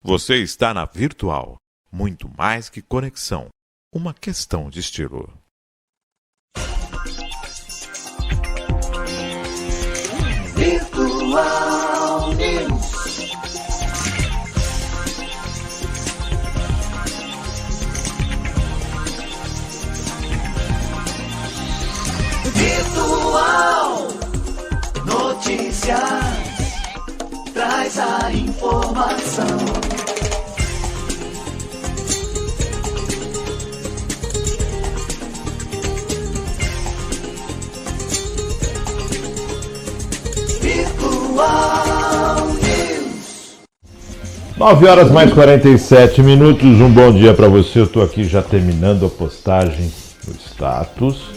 Você está na Virtual. Muito mais que conexão. Uma questão de estilo. Virtual News. Virtual Notícias. Traz a informação. Virtual News. 9 horas mais 47 minutos. Um bom dia para você. Eu estou aqui já terminando a postagem do status.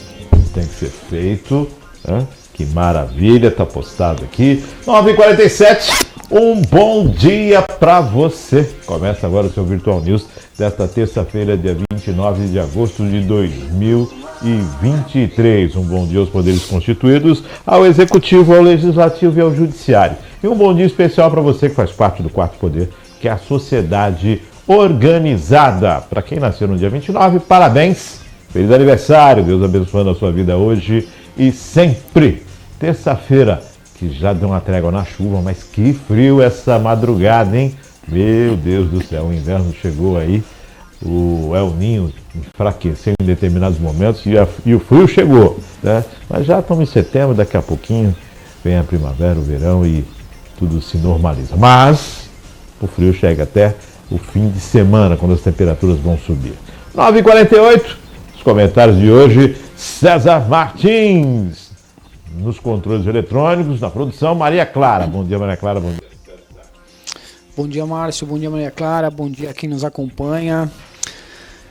Tem que ser feito, né? Que maravilha, tá postado aqui. 9h47, um bom dia para você. Começa agora o seu Virtual News desta terça-feira, dia 29 de agosto de 2023. Um bom dia aos poderes constituídos, ao Executivo, ao Legislativo e ao Judiciário. E um bom dia especial para você que faz parte do quarto poder, que é a sociedade organizada. Para quem nasceu no dia 29, parabéns, feliz aniversário, Deus abençoando a sua vida hoje e sempre. Terça-feira, que já deu uma trégua na chuva, mas que frio essa madrugada, hein? Meu Deus do céu, o inverno chegou aí, o El Ninho enfraqueceu em determinados momentos e o frio chegou, né? Mas já estamos em setembro, daqui a pouquinho vem a primavera, o verão e tudo se normaliza. Mas o frio chega até o fim de semana, quando as temperaturas vão subir. 9h48, os comentários de hoje, César Martins. Nos controles eletrônicos, na produção, Maria Clara. Bom dia, Maria Clara. Bom dia. Bom dia, Márcio. Bom dia, Maria Clara. Bom dia a quem nos acompanha.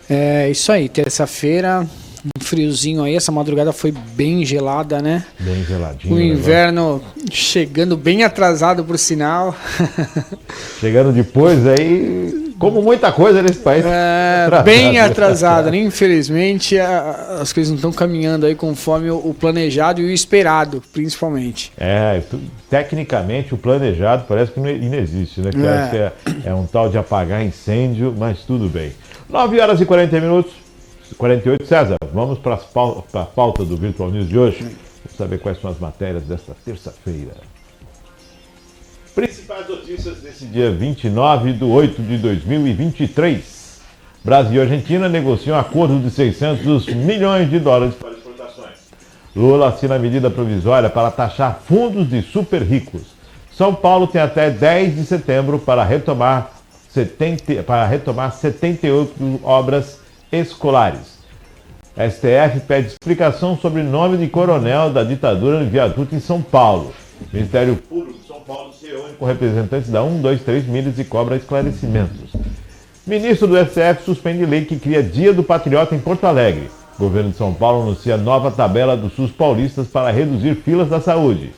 É isso aí, terça-feira, um friozinho aí. Essa madrugada foi bem gelada, né? Bem geladinho. O inverno chegando bem atrasado, por sinal. Chegando depois aí, como muita coisa nesse país. Bem atrasado, né? Infelizmente as coisas não estão caminhando aí conforme o planejado e o esperado, principalmente. Tecnicamente o planejado parece que não existe, né? É um tal de apagar incêndio, mas tudo bem. 9h40, 48, César, vamos para a pauta do Virtual News de hoje. Vamos saber quais são as matérias desta terça-feira. Principais notícias desse dia 29/8/2023. Brasil e Argentina negociam acordo de $600 milhões para exportações. Lula assina medida provisória para taxar fundos de super ricos. São Paulo tem até 10 de setembro para retomar 78 obras escolares. STF pede explicação sobre o nome de coronel da ditadura no viaduto em São Paulo. Ministério Público de São Paulo se reúne com representantes da 123 Milhas e cobra esclarecimentos. Ministro do STF suspende lei que cria Dia do Patriota em Porto Alegre. Governo de São Paulo anuncia nova tabela do SUS paulistas para reduzir filas da saúde.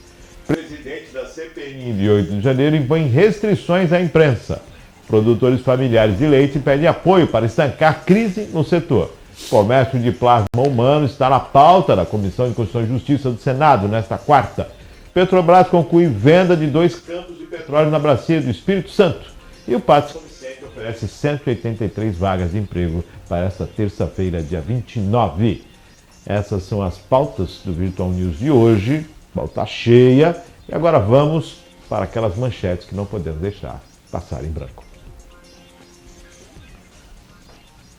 Presidente da CPI de 8 de janeiro impõe restrições à imprensa. Produtores familiares de leite pedem apoio para estancar crise no setor. Comércio de plasma humano está na pauta da Comissão de Constituição e Justiça do Senado nesta quarta. Petrobras conclui venda de 2 campos de petróleo na bacia do Espírito Santo. E o Pátio São Vicente oferece 183 vagas de emprego para esta terça-feira, dia 29. Essas são as pautas do Virtual News de hoje. Pauta cheia. E agora vamos para aquelas manchetes que não podemos deixar passar em branco.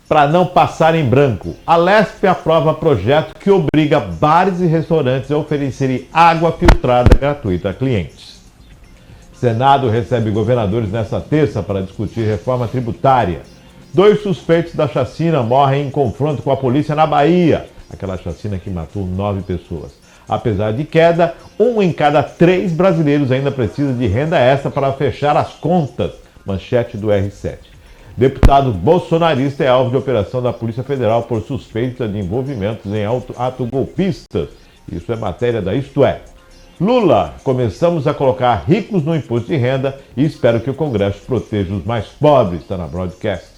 Para não passar em branco, a Lesp aprova projeto que obriga bares e restaurantes a oferecerem água filtrada gratuita a clientes. Senado recebe governadores nesta terça para discutir reforma tributária. 2 suspeitos da chacina morrem em confronto com a polícia na Bahia, aquela chacina que matou 9 pessoas. Apesar de queda, 1 em cada 3 brasileiros ainda precisa de renda extra para fechar as contas. Manchete do R7. Deputado bolsonarista é alvo de operação da Polícia Federal por suspeita de envolvimentos em ato golpistas. Isso é matéria da Isto É. Lula, começamos a colocar ricos no imposto de renda e espero que o Congresso proteja os mais pobres, está na broadcast.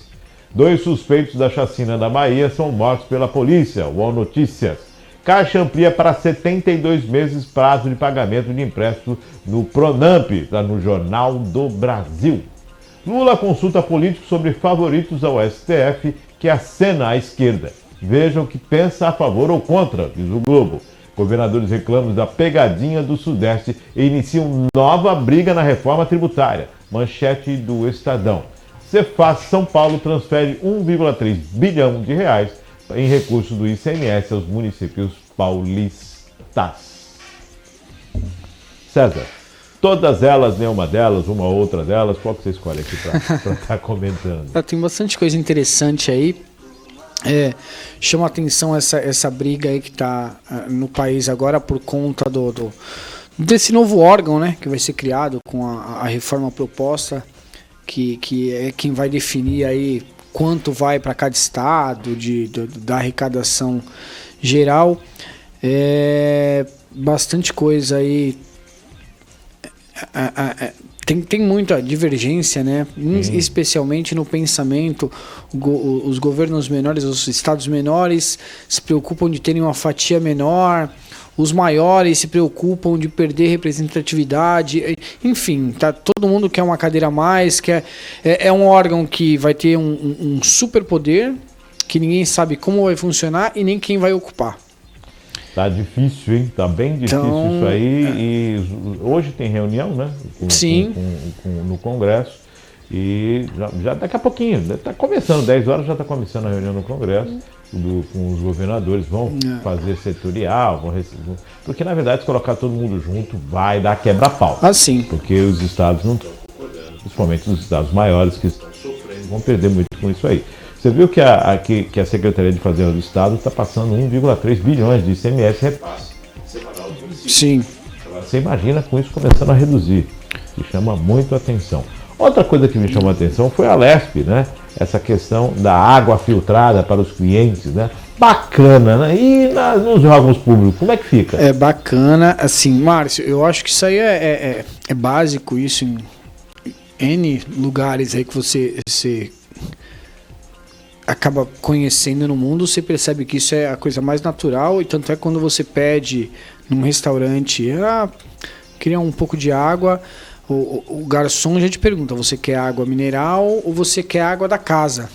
2 suspeitos da chacina da Bahia são mortos pela polícia, UOL Notícias. Caixa amplia para 72 meses prazo de pagamento de empréstimo no Pronamp, está no Jornal do Brasil. Lula consulta políticos sobre favoritos ao STF que acena à esquerda. Veja o que pensa a favor ou contra, diz o Globo. Governadores reclamam da pegadinha do Sudeste e iniciam nova briga na reforma tributária. Manchete do Estadão. Cefaz São Paulo transfere 1,3 bilhão de reais em recursos do ICMS aos municípios paulistas. César, todas elas, nenhuma delas, uma ou outra delas, qual que você escolhe aqui para estar comentando? Tem bastante coisa interessante aí. Chama a atenção essa briga aí que está no país agora por conta desse novo órgão, né, que vai ser criado com a reforma proposta, que é quem vai definir aí quanto vai para cada estado da arrecadação geral. Bastante coisa aí. Tem muita divergência, né? Especialmente no pensamento. Os governos menores, os estados menores se preocupam de terem uma fatia menor, os maiores se preocupam de perder representatividade. Enfim, todo mundo quer uma cadeira a mais, é um órgão que vai ter um superpoder que ninguém sabe como vai funcionar e nem quem vai ocupar. Tá difícil, hein? Tá bem difícil isso aí. E hoje tem reunião, né? Sim. No Congresso. E já daqui a pouquinho, está começando, 10 horas já está começando a reunião no Congresso, com os governadores, vão fazer setorial, porque na verdade se colocar todo mundo junto vai dar quebra-pau. Sim. Porque os estados não estão concordando, principalmente os estados maiores que estão sofrendo, vão perder muito com isso aí. Você viu que a Secretaria de Fazenda do Estado está passando 1,3 bilhões de ICMS repasse. Sim. Você imagina com isso começando a reduzir, que chama muito a atenção. Outra coisa que me chamou a atenção foi a Lesp, né? Essa questão da água filtrada para os clientes, né? Bacana, né? E nos órgãos públicos, como é que fica? É bacana, assim, Márcio, eu acho que isso aí é básico, isso em N lugares aí que você acaba conhecendo no mundo, você percebe que isso é a coisa mais natural, e tanto é quando você pede num restaurante, queria um pouco de água, o garçom já te pergunta, você quer água mineral ou você quer água da casa?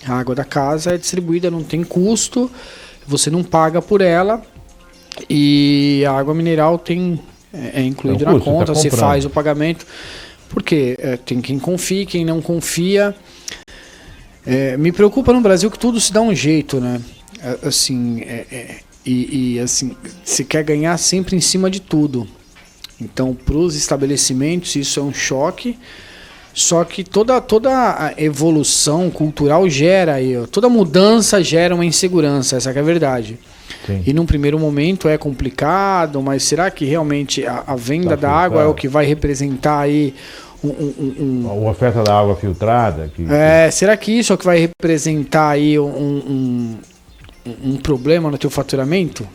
A água da casa é distribuída, não tem custo, você não paga por ela, e a água mineral é incluído na conta, você faz o pagamento, porque tem quem confia, quem não confia. Me preocupa no Brasil que tudo se dá um jeito, né? Assim, assim, se quer ganhar sempre em cima de tudo. Então, para os estabelecimentos, isso é um choque. Só que toda a evolução cultural toda mudança gera uma insegurança, essa que é a verdade. Sim. E num primeiro momento é complicado, mas será que realmente a venda da água é o que vai representar aí a oferta da água filtrada? Será que isso é o que vai representar aí um problema no teu faturamento?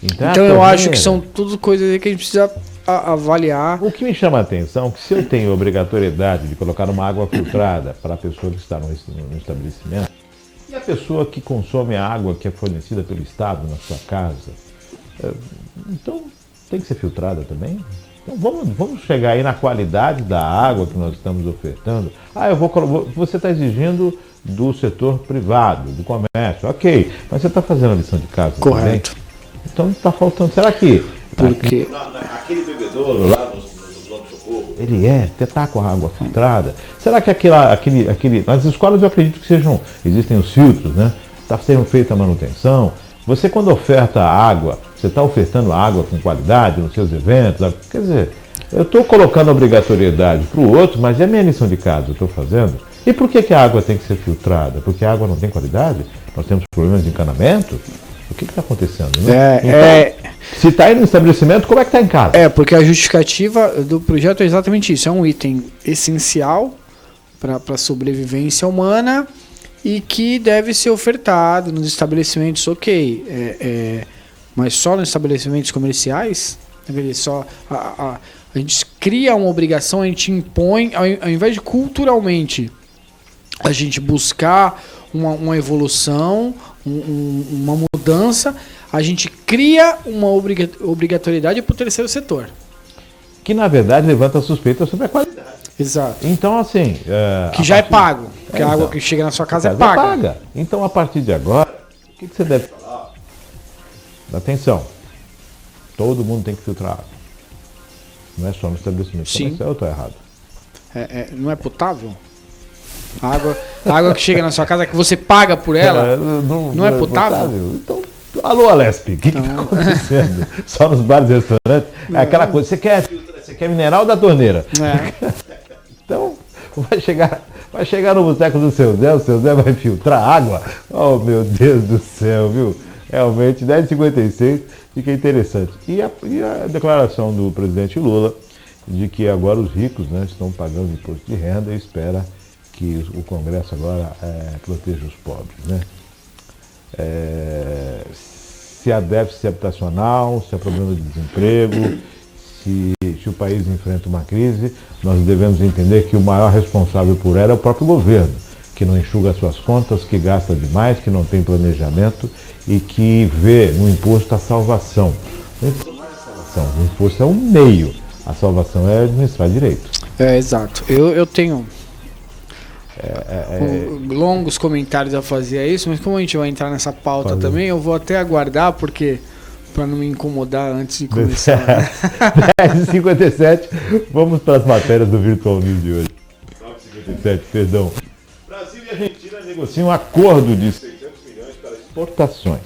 Então eu acho que são tudo coisas que a gente precisa avaliar. O que me chama a atenção é que se eu tenho obrigatoriedade de colocar uma água filtrada para a pessoa que está no estabelecimento, e a pessoa que consome a água que é fornecida pelo Estado na sua casa, então tem que ser filtrada também? Então vamos chegar aí na qualidade da água que nós estamos ofertando. Você está exigindo do setor privado, do comércio, ok, mas você está fazendo a lição de casa. Correto. Também? Então está faltando. Será que porque aquele bebedouro lá no pronto-socorro, ele está com a água filtrada? Será que aquele nas escolas eu acredito que existem os filtros, né? Está sendo feita a manutenção. Você quando oferta água, você está ofertando água com qualidade nos seus eventos? Quer dizer, eu estou colocando obrigatoriedade para o outro, mas é minha lição de casa, eu estou fazendo. E por que a água tem que ser filtrada? Porque a água não tem qualidade? Nós temos problemas de encanamento? O que está acontecendo? Né? Se está aí no estabelecimento, como é que está em casa? Porque a justificativa do projeto é exatamente isso. É um item essencial para a sobrevivência humana e que deve ser ofertado nos estabelecimentos, ok. Mas só nos estabelecimentos comerciais? A gente cria uma obrigação, a gente impõe, ao invés de culturalmente a gente buscar uma evolução, uma mudança, a gente cria uma obrigatoriedade para o terceiro setor. Que, na verdade, levanta suspeita sobre a qualidade. Exato. Então, assim... Que já é pago. Porque a água que chega na sua casa é paga. Então, a partir de agora, o que você deve falar? Atenção. Todo mundo tem que filtrar água. Não é só no estabelecimento comercial, eu estou errado. Não é potável? A água que chega na sua casa, que você paga por ela, não é potável? Então, alô, Alesp, o que está acontecendo? Só nos bares e restaurantes? É aquela coisa, você quer mineral da torneira. Então, vai chegar no boteco do seu Zé, o seu Zé vai filtrar água? Oh, meu Deus do céu, viu? Realmente, 10h56, fica interessante. E a declaração do presidente Lula de que agora os ricos, né, estão pagando imposto de renda e espera que o Congresso agora proteja os pobres, né? Se há déficit habitacional, se há problema de desemprego, se o país enfrenta uma crise, nós devemos entender que o maior responsável por ela é o próprio governo, que não enxuga suas contas, que gasta demais, que não tem planejamento e que vê no imposto a salvação. O imposto não é a salvação, o imposto é um meio, a salvação é administrar direito. Exato. Eu tenho longos comentários a fazer isso, mas como a gente vai entrar nessa pauta também, eu vou até aguardar, porque para não me incomodar antes de começar. 10h57, vamos para as matérias do Virtual News de hoje. 9h57, perdão. Brasil e Argentina negociam um acordo de 600 milhões para exportações.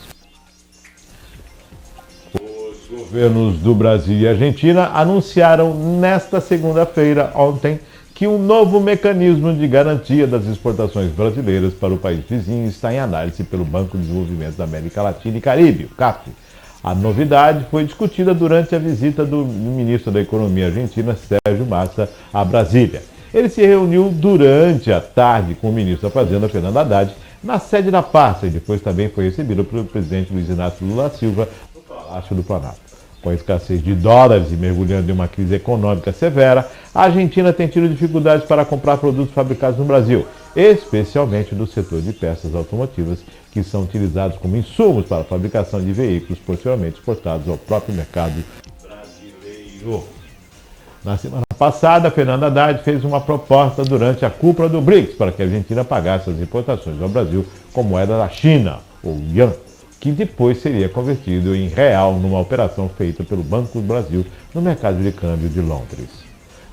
Os governos do Brasil e Argentina anunciaram nesta segunda-feira, ontem, que um novo mecanismo de garantia das exportações brasileiras para o país vizinho está em análise pelo Banco de Desenvolvimento da América Latina e Caribe, o CAF. A novidade foi discutida durante a visita do ministro da Economia argentino, Sérgio Massa, a Brasília. Ele se reuniu durante a tarde com o ministro da Fazenda, Fernando Haddad, na sede da pasta e depois também foi recebido pelo presidente Luiz Inácio Lula Silva no Palácio do Planalto. Com a escassez de dólares e mergulhando em uma crise econômica severa, a Argentina tem tido dificuldades para comprar produtos fabricados no Brasil, especialmente do setor de peças automotivas, que são utilizados como insumos para a fabricação de veículos posteriormente exportados ao próprio mercado brasileiro. Na semana passada, Fernando Haddad fez uma proposta durante a cúpula do BRICS para que a Argentina pagasse as importações ao Brasil com moeda da China, ou Yuan, que depois seria convertido em real numa operação feita pelo Banco do Brasil no mercado de câmbio de Londres.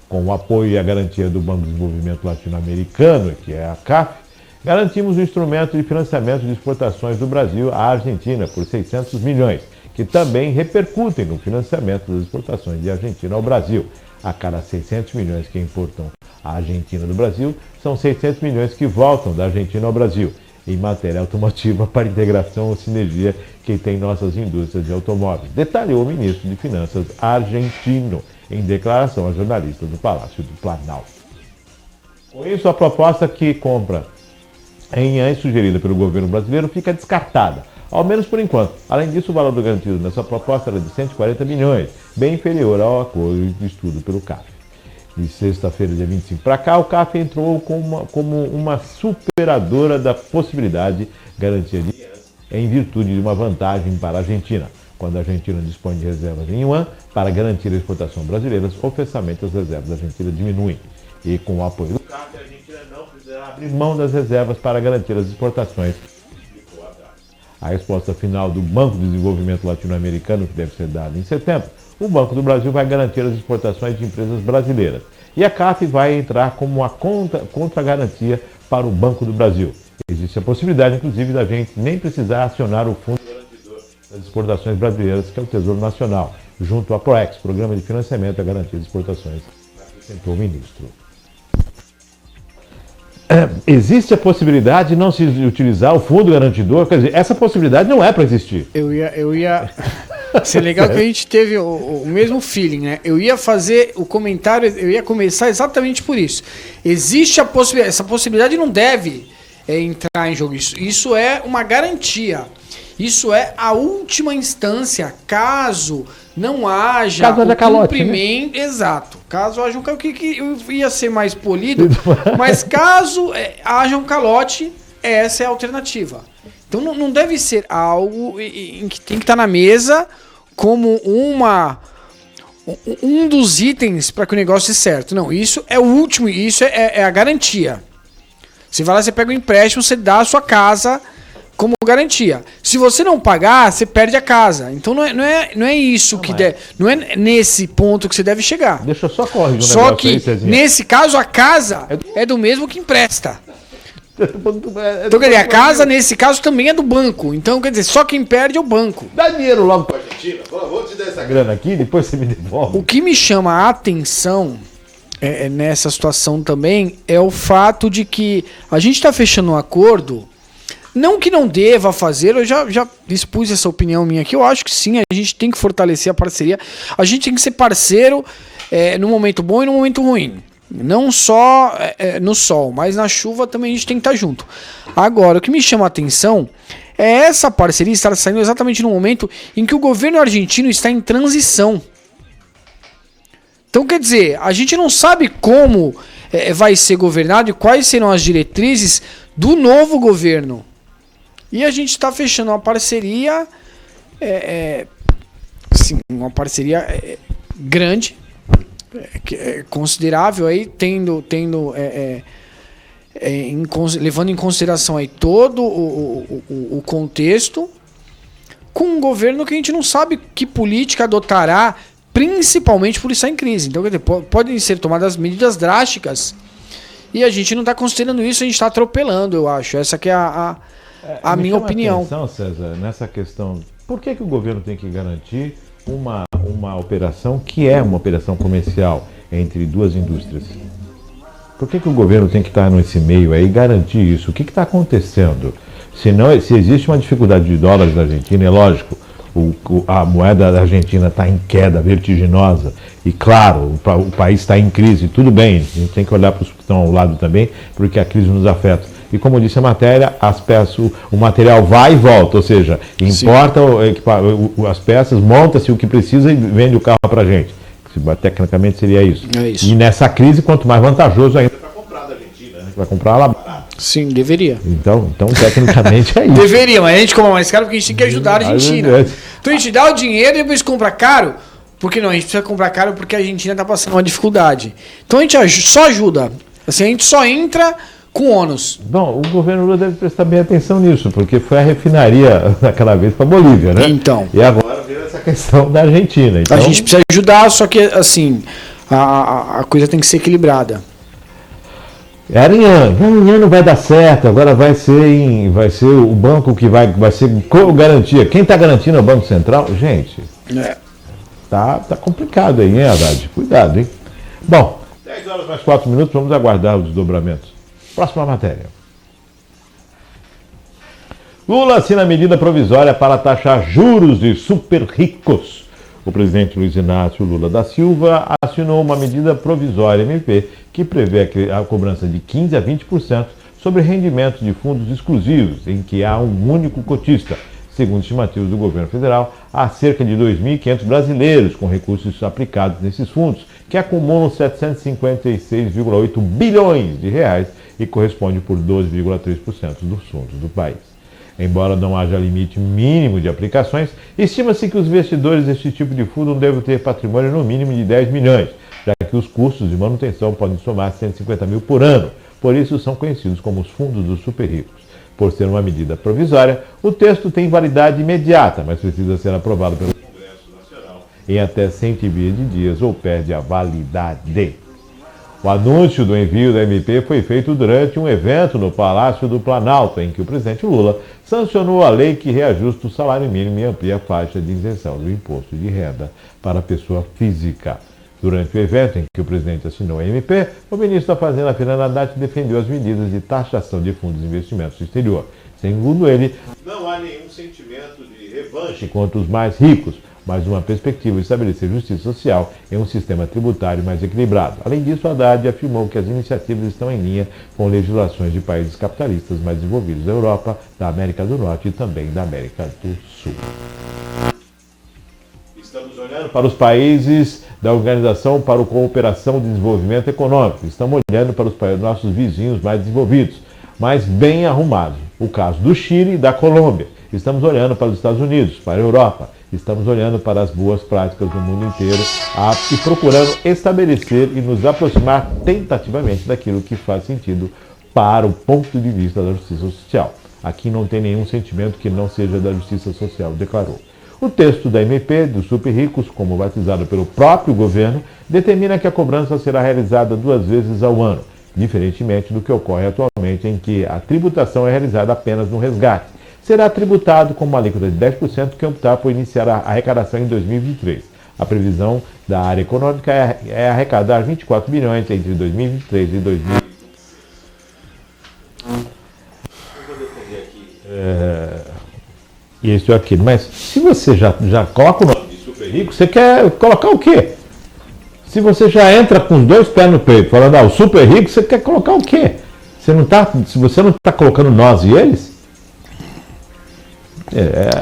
Com o apoio e a garantia do Banco de Desenvolvimento Latino-Americano, que é a CAF, garantimos o instrumento de financiamento de exportações do Brasil à Argentina por 600 milhões, que também repercutem no financiamento das exportações de Argentina ao Brasil. A cada 600 milhões que importam à Argentina do Brasil, são 600 milhões que voltam da Argentina ao Brasil, em matéria automotiva para integração ou sinergia que tem nossas indústrias de automóveis, detalhou o ministro de Finanças argentino em declaração a jornalistas do Palácio do Planalto. Com isso, a proposta que compra em yuan sugerida pelo governo brasileiro fica descartada, ao menos por enquanto. Além disso, o valor garantido nessa proposta era de 140 milhões, bem inferior ao acordo de estudo pelo CAF. De sexta-feira, dia 25 para cá, o CAF entrou como uma superadora da possibilidade de garantia de yuan em virtude de uma vantagem para a Argentina. Quando a Argentina dispõe de reservas em yuan para garantir a exportação brasileira, ofensivamente as reservas da Argentina diminuem. E com o apoio do CAF, a Argentina não precisará abrir mão das reservas para garantir as exportações. A resposta final do Banco de Desenvolvimento Latino-Americano, que deve ser dada em setembro, o Banco do Brasil vai garantir as exportações de empresas brasileiras. E a CAF vai entrar como uma contra-garantia para o Banco do Brasil. Existe a possibilidade, inclusive, da gente nem precisar acionar o Fundo Garantidor das Exportações Brasileiras, que é o Tesouro Nacional, junto à PROEX, Programa de Financiamento à Garantia de Exportações, acrescentou o ministro. Existe a possibilidade de não se utilizar o fundo garantidor? Quer dizer, essa possibilidade não é para existir. Eu ia... Isso é legal que a gente teve o mesmo feeling, né? Eu ia fazer o comentário, eu ia começar exatamente por isso. Existe a possibilidade, essa possibilidade não deve entrar em jogo. Isso é uma garantia. Isso é a última instância, caso não haja o cumprimento. Né? Exato. Caso haja um calote, que ia ser mais polido, mas caso haja um calote, essa é a alternativa. Então não deve ser algo em que tem que estar na mesa como um dos itens para que o negócio dê certo. Não, isso é o último, isso é a garantia. Você vai lá, você pega um empréstimo, você dá a sua casa como garantia. Se você não pagar, você perde a casa. Então não é isso que deve. Não é nesse ponto que você deve chegar. Deixa eu só corrigir um Só negócio que, aí, Cezinha. nesse caso, a casa é do mesmo que empresta. Então, quer dizer, a casa, nesse caso, também é do banco. Então, quer dizer, só quem perde é o banco. Dá dinheiro logo pra Argentina. Vou te dar essa grana aqui, depois você me devolve. O que me chama a atenção nessa situação também é o fato de que a gente está fechando um acordo, não que não deva fazer, eu já expus essa opinião minha aqui, eu acho que sim, a gente tem que fortalecer a parceria, a gente tem que ser parceiro no momento bom e no momento ruim. Não só no sol, mas na chuva também a gente tem que estar junto. Agora, o que me chama a atenção é essa parceria estar saindo exatamente no momento em que o governo argentino está em transição. Então, quer dizer, a gente não sabe como vai ser governado e quais serão as diretrizes do novo governo. E a gente está fechando uma parceria, sim, uma parceria grande, considerável aí, levando em consideração aí todo o contexto, com um governo que a gente não sabe que política adotará, principalmente por estar em crise. Então, quer dizer, podem ser tomadas medidas drásticas e a gente não está considerando isso, a gente está atropelando, eu acho. Essa que é a minha opinião. Atenção, César, nessa questão, por que o governo tem que garantir uma operação que é uma operação comercial entre duas indústrias? Por que o governo tem que estar nesse meio aí e garantir isso? O que está acontecendo? Se existe uma dificuldade de dólares na Argentina, é lógico, a moeda da Argentina está em queda vertiginosa e, claro, o país está em crise, tudo bem, a gente tem que olhar para os que estão ao lado também, porque a crise nos afeta. E como disse a matéria, as peças, o material vai e volta, ou seja, importa as peças, monta-se o que precisa e vende o carro para a gente. Tecnicamente seria isso. É isso. E nessa crise, quanto mais vantajoso ainda para comprar da Argentina, né? Vai comprar lá barato. Sim, deveria. Então tecnicamente é isso. Deveria, mas a gente compra mais caro porque a gente tem que ajudar a Argentina. Então a gente dá o dinheiro e depois compra caro. Porque não, a gente precisa comprar caro porque a Argentina está passando uma dificuldade. Então a gente só ajuda. Assim, a gente só entra com ônus. Bom, o governo Lula deve prestar bem atenção nisso, porque foi a refinaria naquela vez para a Bolívia, né? Então. E agora veio essa questão da Argentina. Então, a gente precisa ajudar, só que assim, a coisa tem que ser equilibrada. Amanhã não vai dar certo, agora vai ser o banco que vai ser garantia. Quem está garantindo é o Banco Central? Gente, tá complicado aí, hein, Haddad? Cuidado, hein? Bom, 10 horas mais 4 minutos, vamos aguardar os desdobramentos. Próxima matéria. Lula assina medida provisória para taxar juros de super ricos. O presidente Luiz Inácio Lula da Silva assinou uma medida provisória MP que prevê a cobrança de 15% a 20% sobre rendimentos de fundos exclusivos, em que há um único cotista. Segundo estimativas do governo federal, há cerca de 2.500 brasileiros com recursos aplicados nesses fundos, que acumulam 756,8 bilhões de reais e corresponde por 12,3% dos fundos do país. Embora não haja limite mínimo de aplicações, estima-se que os investidores deste tipo de fundo devem ter patrimônio no mínimo de 10 milhões, já que os custos de manutenção podem somar 150 mil por ano. Por isso são conhecidos como os fundos dos super ricos. Por ser uma medida provisória, o texto tem validade imediata, mas precisa ser aprovado pelo Congresso Nacional em até 120 dias ou perde a validade. O anúncio do envio da MP foi feito durante um evento no Palácio do Planalto, em que o presidente Lula sancionou a lei que reajusta o salário mínimo e amplia a faixa de isenção do imposto de renda para a pessoa física. Durante o evento em que o presidente assinou a MP, o ministro da Fazenda, Fernando Haddad, defendeu as medidas de taxação de fundos de investimentos no exterior. Segundo ele, não há nenhum sentimento de revanche contra os mais ricos, mas uma perspectiva de estabelecer justiça social em um sistema tributário mais equilibrado. Além disso, Haddad afirmou que as iniciativas estão em linha com legislações de países capitalistas mais desenvolvidos da Europa, da América do Norte e também da América do Sul. Estamos olhando para os países da Organização para a Cooperação e Desenvolvimento Econômico. Estamos olhando para os nossos vizinhos mais desenvolvidos, mas bem arrumados. O caso do Chile e da Colômbia. Estamos olhando para os Estados Unidos, para a Europa. Estamos olhando para as boas práticas do mundo inteiro e procurando estabelecer e nos aproximar tentativamente daquilo que faz sentido para o ponto de vista da justiça social. Aqui não tem nenhum sentimento que não seja da justiça social, declarou. O texto da MP dos super ricos, como batizado pelo próprio governo, determina que a cobrança será realizada 2 vezes ao ano, diferentemente do que ocorre atualmente, em que a tributação é realizada apenas no resgate. Será tributado com uma alíquota de 10% que optar por iniciar a arrecadação em 2023. A previsão da área econômica é arrecadar 24 bilhões entre 2023 e 2020. Isso e aquilo. Mas se você já coloca o nome de super rico, você quer colocar o quê? Se você já entra com os 2 pés no peito, falando, o super rico, você quer colocar o quê? Se você não está colocando nós e eles?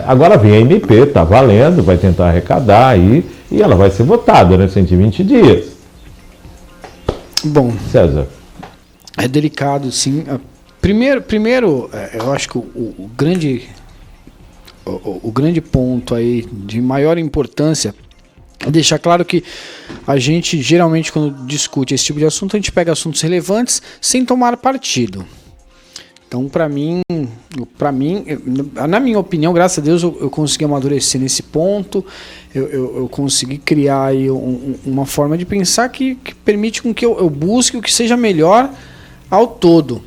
Agora vem a MP, está valendo, vai tentar arrecadar aí, e ela vai ser votada, né? 120 dias. Bom, César. é delicado, sim. Primeiro, eu acho que o grande ponto aí de maior importância é deixar claro que a gente, geralmente, quando discute esse tipo de assunto, a gente pega assuntos relevantes sem tomar partido. Então, para mim, na minha opinião, graças a Deus, eu consegui amadurecer nesse ponto, eu consegui criar aí uma forma de pensar que permite com que eu busque o que seja melhor ao todo.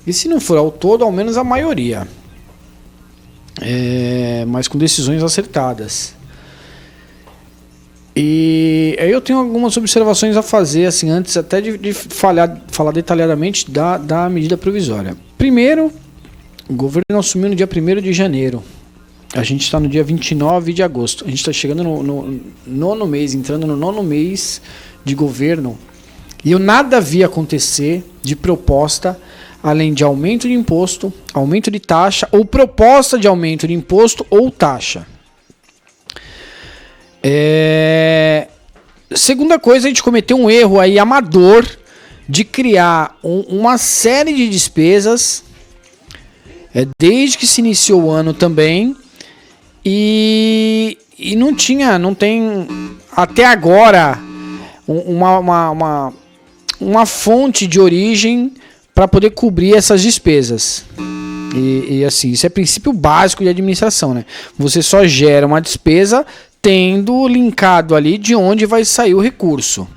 E se não for ao todo, ao menos a maioria. Mas com decisões acertadas. E aí eu tenho algumas observações a fazer, assim, antes até de falar detalhadamente da medida provisória. Primeiro, o governo assumiu no dia 1º de janeiro. A gente está no dia 29 de agosto. A gente está chegando no 9º mês, entrando no 9º mês de governo. E eu nada vi acontecer de proposta, além de aumento de imposto, aumento de taxa, ou proposta de aumento de imposto ou taxa. Segunda coisa, a gente cometeu um erro aí amador de criar uma série de despesas desde que se iniciou o ano também e não tem até agora uma fonte de origem para poder cobrir essas despesas. E assim, isso é princípio básico de administração, né? Você só gera uma despesa tendo linkado ali de onde vai sair o recurso.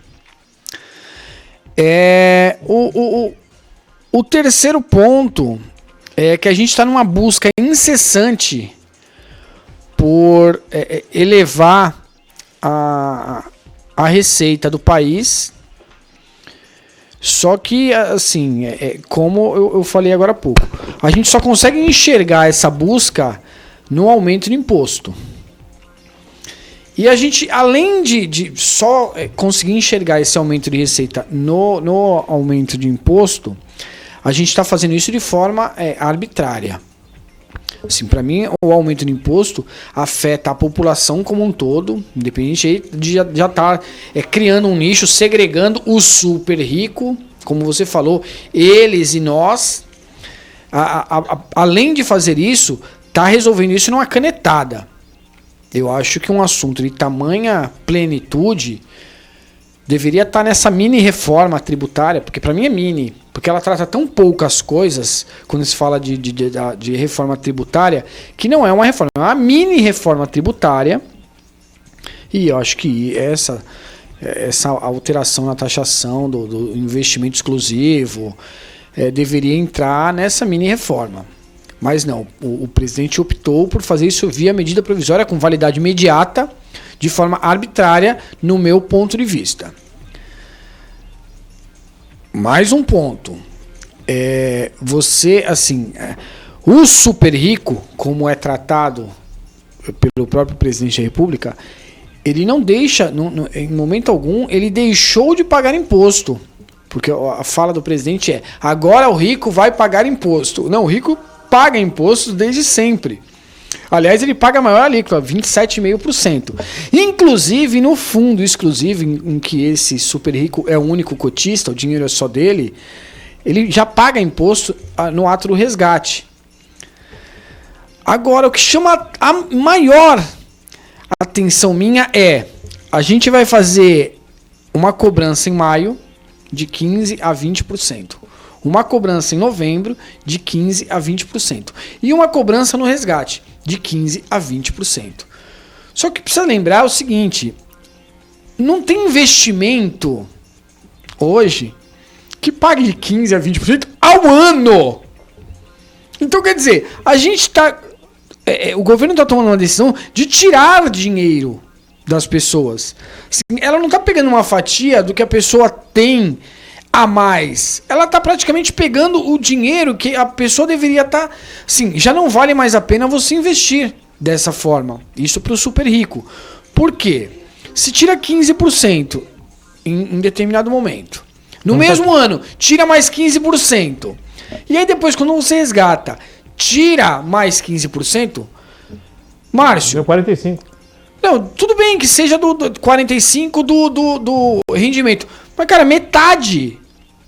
O terceiro ponto é que a gente está numa busca incessante por elevar a receita do país. Só que, assim, como eu falei agora há pouco, a gente só consegue enxergar essa busca no aumento de imposto. E a gente, além de só conseguir enxergar esse aumento de receita no aumento de imposto, a gente está fazendo isso de forma arbitrária. Assim, para mim, o aumento de imposto afeta a população como um todo, independente de já estar criando um nicho, segregando o super rico, como você falou, eles e nós. Além de fazer isso, está resolvendo isso numa canetada. Eu acho que um assunto de tamanha plenitude deveria estar nessa mini reforma tributária, porque para mim é mini, porque ela trata tão poucas coisas quando se fala de reforma tributária, que não é uma reforma, é uma mini reforma tributária. E eu acho que essa alteração na taxação do investimento exclusivo deveria entrar nessa mini reforma. Mas não, o presidente optou por fazer isso via medida provisória com validade imediata, de forma arbitrária, no meu ponto de vista. Mais um ponto. O super rico, como é tratado pelo próprio presidente da República, ele não deixa, em momento algum, ele deixou de pagar imposto. Porque a fala do presidente agora o rico vai pagar imposto. Não, o rico paga imposto desde sempre. Aliás, ele paga a maior alíquota, 27,5%. Inclusive, no fundo exclusivo, em que esse super rico é o único cotista, o dinheiro é só dele, ele já paga imposto no ato do resgate. Agora, o que chama a maior atenção minha é: a gente vai fazer uma cobrança em maio de 15% a 20%. Uma cobrança em novembro de 15% a 20%. E uma cobrança no resgate de 15% a 20%. Só que precisa lembrar o seguinte: não tem investimento hoje que pague de 15% a 20% ao ano. Então, quer dizer, a gente está... o governo está tomando uma decisão de tirar dinheiro das pessoas. Assim, ela não está pegando uma fatia do que a pessoa tem a mais. Ela está praticamente pegando o dinheiro que a pessoa deveria estar... Assim, já não vale mais a pena você investir dessa forma. Isso para o super rico. Por quê? Se tira 15% em determinado momento, no mesmo ano, tira mais 15%. E aí depois, quando você resgata, tira mais 15%, Márcio... Deu 45%. Não, tudo bem que seja do 45% do rendimento. Mas, cara, metade.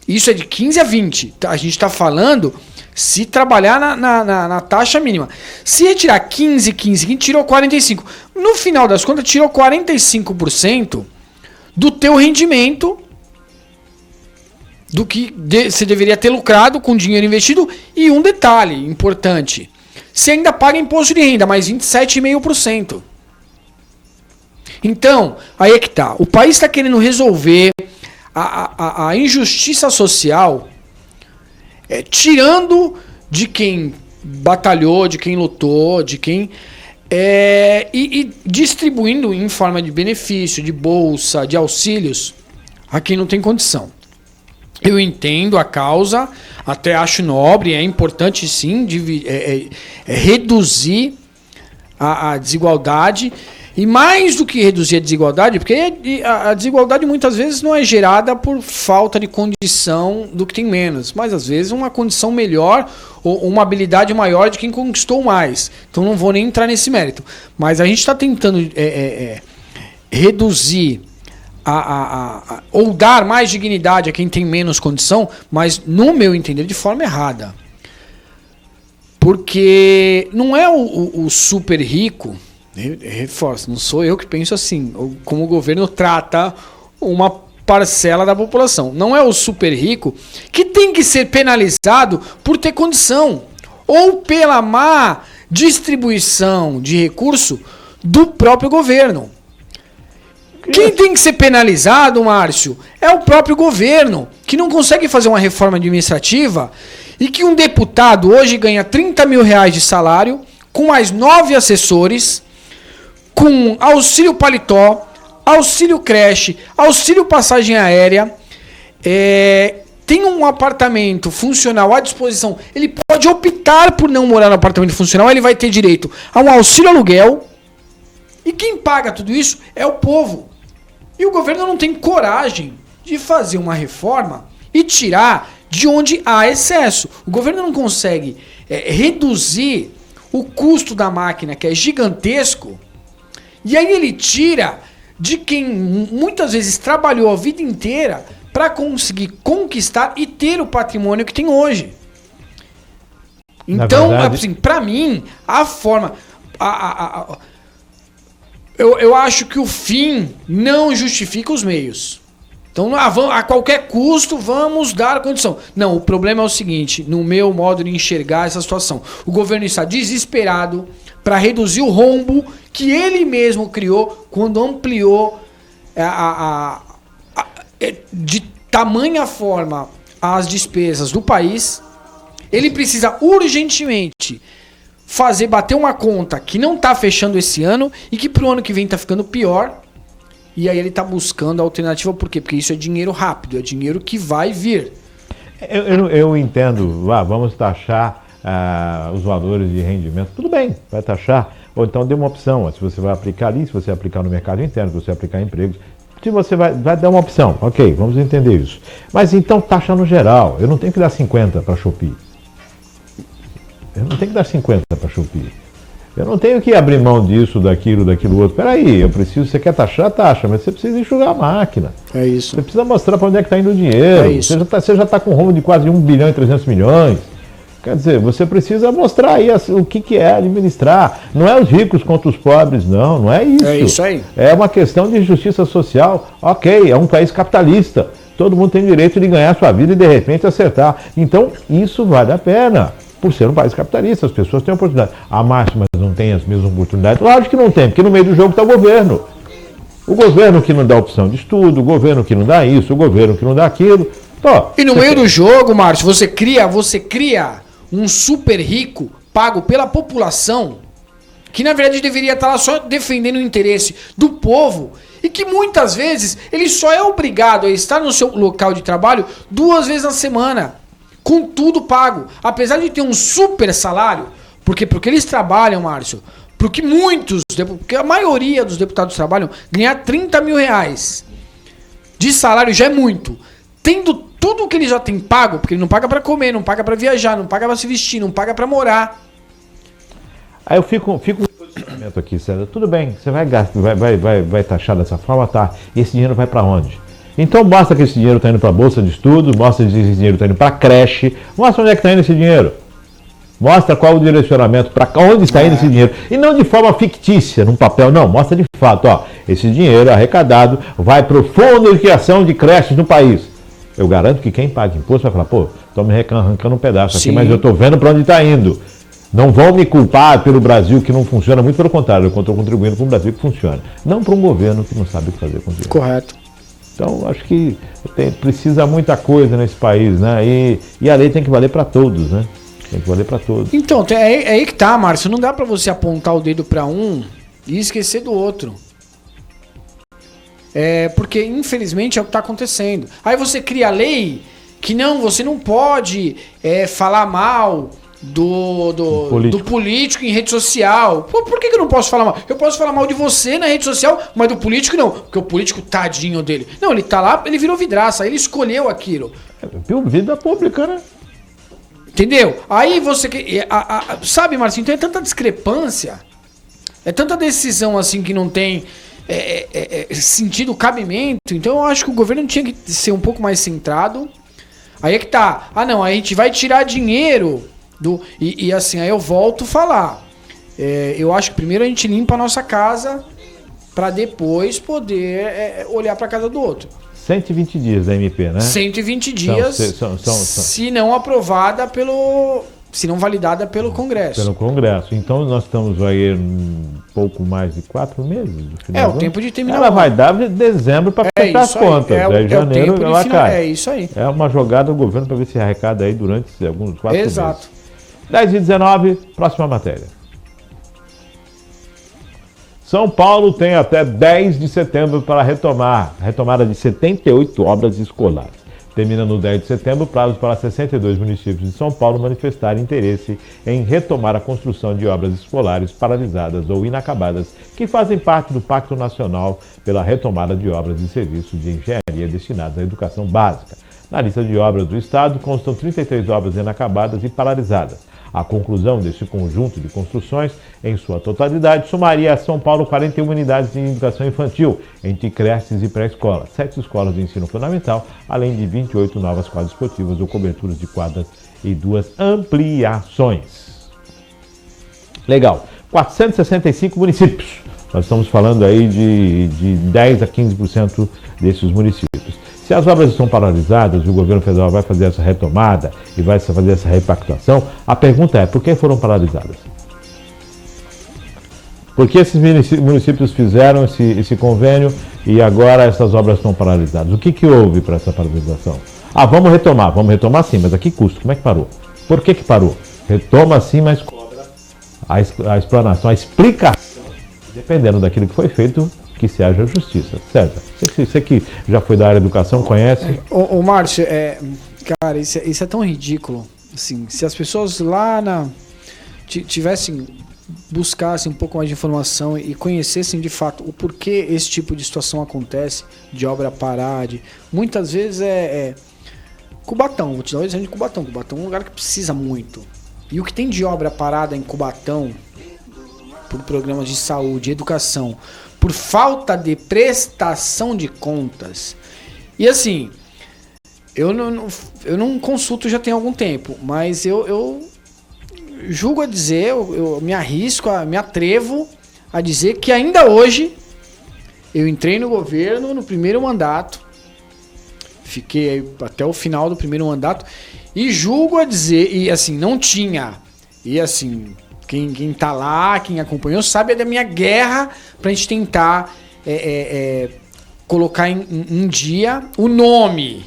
Isso é de 15% a 20%. A gente está falando se trabalhar na taxa mínima. Se retirar 15%, tirou 45%. No final das contas, tirou 45% do teu rendimento, do que você deveria ter lucrado com dinheiro investido. E um detalhe importante: você ainda paga imposto de renda, mais 27,5%. Então, aí é que tá. O país está querendo resolver a injustiça social, tirando de quem batalhou, de quem lutou, de quem... e distribuindo em forma de benefício, de bolsa, de auxílios, a quem não tem condição. Eu entendo a causa, até acho nobre, é importante sim reduzir a desigualdade. E mais do que reduzir a desigualdade, porque a desigualdade muitas vezes não é gerada por falta de condição do que tem menos, mas às vezes uma condição melhor ou uma habilidade maior de quem conquistou mais. Então não vou nem entrar nesse mérito. Mas a gente está tentando reduzir ou dar mais dignidade a quem tem menos condição, mas no meu entender de forma errada. Porque não é o super rico... Reforço, não sou eu que penso assim, como o governo trata uma parcela da população. Não é o super rico que tem que ser penalizado por ter condição ou pela má distribuição de recurso do próprio governo. Quem tem que ser penalizado, Márcio, é o próprio governo, que não consegue fazer uma reforma administrativa e que um deputado hoje ganha 30 mil reais de salário com mais 9 assessores, com auxílio paletó, auxílio creche, auxílio passagem aérea, tem um apartamento funcional à disposição, ele pode optar por não morar no apartamento funcional, ele vai ter direito a um auxílio aluguel, e quem paga tudo isso é o povo. E o governo não tem coragem de fazer uma reforma e tirar de onde há excesso. O governo não consegue reduzir o custo da máquina, que é gigantesco, e aí ele tira de quem muitas vezes trabalhou a vida inteira para conseguir conquistar e ter o patrimônio que tem hoje. Então, assim, para mim, a forma... Eu acho que o fim não justifica os meios. Então, a qualquer custo, vamos dar condição. Não, o problema é o seguinte, no meu modo de enxergar essa situação. O governo está desesperado para reduzir o rombo que ele mesmo criou quando ampliou de tamanha forma as despesas do país. Ele precisa urgentemente bater uma conta que não está fechando esse ano e que para o ano que vem está ficando pior. E aí ele está buscando a alternativa. Por quê? Porque isso é dinheiro rápido, é dinheiro que vai vir. Eu entendo, vamos taxar os valores de rendimento. Tudo bem, vai taxar. Ou então dê uma opção, se você vai aplicar ali, se você aplicar no mercado interno, se você aplicar em empregos. Se você vai dar uma opção, ok, vamos entender isso. Mas então taxa no geral. Eu não tenho que dar 50 para a Shopee. Eu não tenho que dar 50 para a Shopee. Eu não tenho que abrir mão disso, daquilo outro. Peraí, você quer taxar, taxa, mas você precisa enxugar a máquina. É isso. Você precisa mostrar para onde é que está indo o dinheiro. É isso. Você já está com um rombo de quase 1 bilhão e 300 milhões. Quer dizer, você precisa mostrar aí o que é administrar. Não é os ricos contra os pobres, não é isso. É isso aí. É uma questão de justiça social. Ok, é um país capitalista. Todo mundo tem direito de ganhar sua vida e de repente acertar. Então, isso vale a pena. Por ser um país capitalista, as pessoas têm oportunidade. A máxima não tem as mesmas oportunidades? Lógico que não tem, porque no meio do jogo está o governo. O governo que não dá opção de estudo, o governo que não dá isso, o governo que não dá aquilo. Pô, e no meio do jogo, Márcio, você cria um super rico pago pela população, que na verdade deveria estar lá só defendendo o interesse do povo, e que muitas vezes ele só é obrigado a estar no seu local de trabalho 2 vezes na semana, com tudo pago. Apesar de ter um super salário, porque eles trabalham, Márcio, porque porque a maioria dos deputados trabalham, ganhar 30 mil reais de salário já é muito. Tendo tudo que ele já tem pago, porque ele não paga pra comer, não paga pra viajar, não paga pra se vestir, não paga pra morar. Aí eu fico um posicionamento aqui, César. Tudo bem, você vai gastar, vai taxar dessa forma, tá? E esse dinheiro vai pra onde? Então mostra que esse dinheiro está indo para a bolsa de estudos, mostra que esse dinheiro está indo para a creche, mostra onde é que está indo esse dinheiro. Mostra qual o direcionamento, para onde está indo esse dinheiro. E não de forma fictícia, num papel, não. Mostra de fato, ó, esse dinheiro arrecadado vai para o fundo de criação de creches no país. Eu garanto que quem paga imposto vai falar, pô, estão me arrancando um pedaço aqui, mas eu estou vendo para onde está indo. Não vão me culpar pelo Brasil que não funciona, muito pelo contrário, eu estou contribuindo para um Brasil que funciona. Não para um governo que não sabe o que fazer com o dinheiro. Correto. Então, acho que precisa muita coisa nesse país, né? E a lei tem que valer para todos, né? Tem que valer para todos. Então, é aí que tá, Márcio. Não dá para você apontar o dedo para um e esquecer do outro. Porque, infelizmente, é o que tá acontecendo. Aí você cria a lei que você não pode falar mal do político em rede social. Pô, por que eu não posso falar mal? Eu posso falar mal de você na rede social, mas do político não. Porque o político, tadinho dele. Não, ele tá lá, ele virou vidraça, ele escolheu aquilo. Vida pública, né? Entendeu? Aí você... sabe, Marcinho, então é tanta discrepância, é tanta decisão assim que não tem sentido, cabimento. Então eu acho que o governo tinha que ser um pouco mais centrado. Aí é que tá. Não, a gente vai tirar dinheiro... assim, aí eu volto a falar. Eu acho que primeiro a gente limpa a nossa casa para depois poder olhar para a casa do outro. 120 dias da MP, né? 120 dias, se não aprovada se não validada pelo Congresso. Pelo Congresso. Então nós estamos aí pouco mais de 4 meses. O tempo de terminar. Ela vai dar de dezembro para fechar as contas. Janeiro ela cai. É isso aí. É uma jogada do governo para ver se arrecada aí durante alguns 4 meses. Exato. 10h19, próxima matéria. São Paulo tem até 10 de setembro para retomada de 78 obras escolares. Termina no 10 de setembro o prazo para 62 municípios de São Paulo manifestarem interesse em retomar a construção de obras escolares paralisadas ou inacabadas que fazem parte do Pacto Nacional pela retomada de obras e serviços de engenharia destinados à educação básica. Na lista de obras do Estado constam 33 obras inacabadas e paralisadas. A conclusão deste conjunto de construções, em sua totalidade, somaria a São Paulo 41 unidades de educação infantil, entre creches e pré-escola, 7 escolas de ensino fundamental, além de 28 novas quadras esportivas ou coberturas de quadras e 2 ampliações. Legal. 465 municípios. Nós estamos falando aí de 10 a 15% desses municípios. Se as obras estão paralisadas e o governo federal vai fazer essa retomada e vai fazer essa repactuação, a pergunta é, por que foram paralisadas? Por que esses municípios fizeram esse convênio e agora essas obras estão paralisadas? O que houve para essa paralisação? Vamos retomar sim, mas a que custo? Como é que parou? Por que parou? Retoma sim, mas cobra a explanação, a explicação, dependendo daquilo que foi feito, que se haja justiça. César, você que já foi da área da educação, conhece? Ô Márcio, cara, isso é tão ridículo. Assim, se as pessoas lá buscassem um pouco mais de informação e conhecessem de fato o porquê esse tipo de situação acontece, de obra parar, muitas vezes Cubatão, vou te dar um exemplo de Cubatão. Cubatão é um lugar que precisa muito. E o que tem de obra parada em Cubatão, por programas de saúde, educação, por falta de prestação de contas. E assim, eu não consulto já tem algum tempo, mas eu julgo a dizer, eu me arrisco, me atrevo a dizer que ainda hoje eu entrei no governo no primeiro mandato, fiquei até o final do primeiro mandato e julgo a dizer, e assim, não tinha, e assim, quem tá lá, quem acompanhou, sabe da minha guerra pra gente tentar colocar em dia o nome,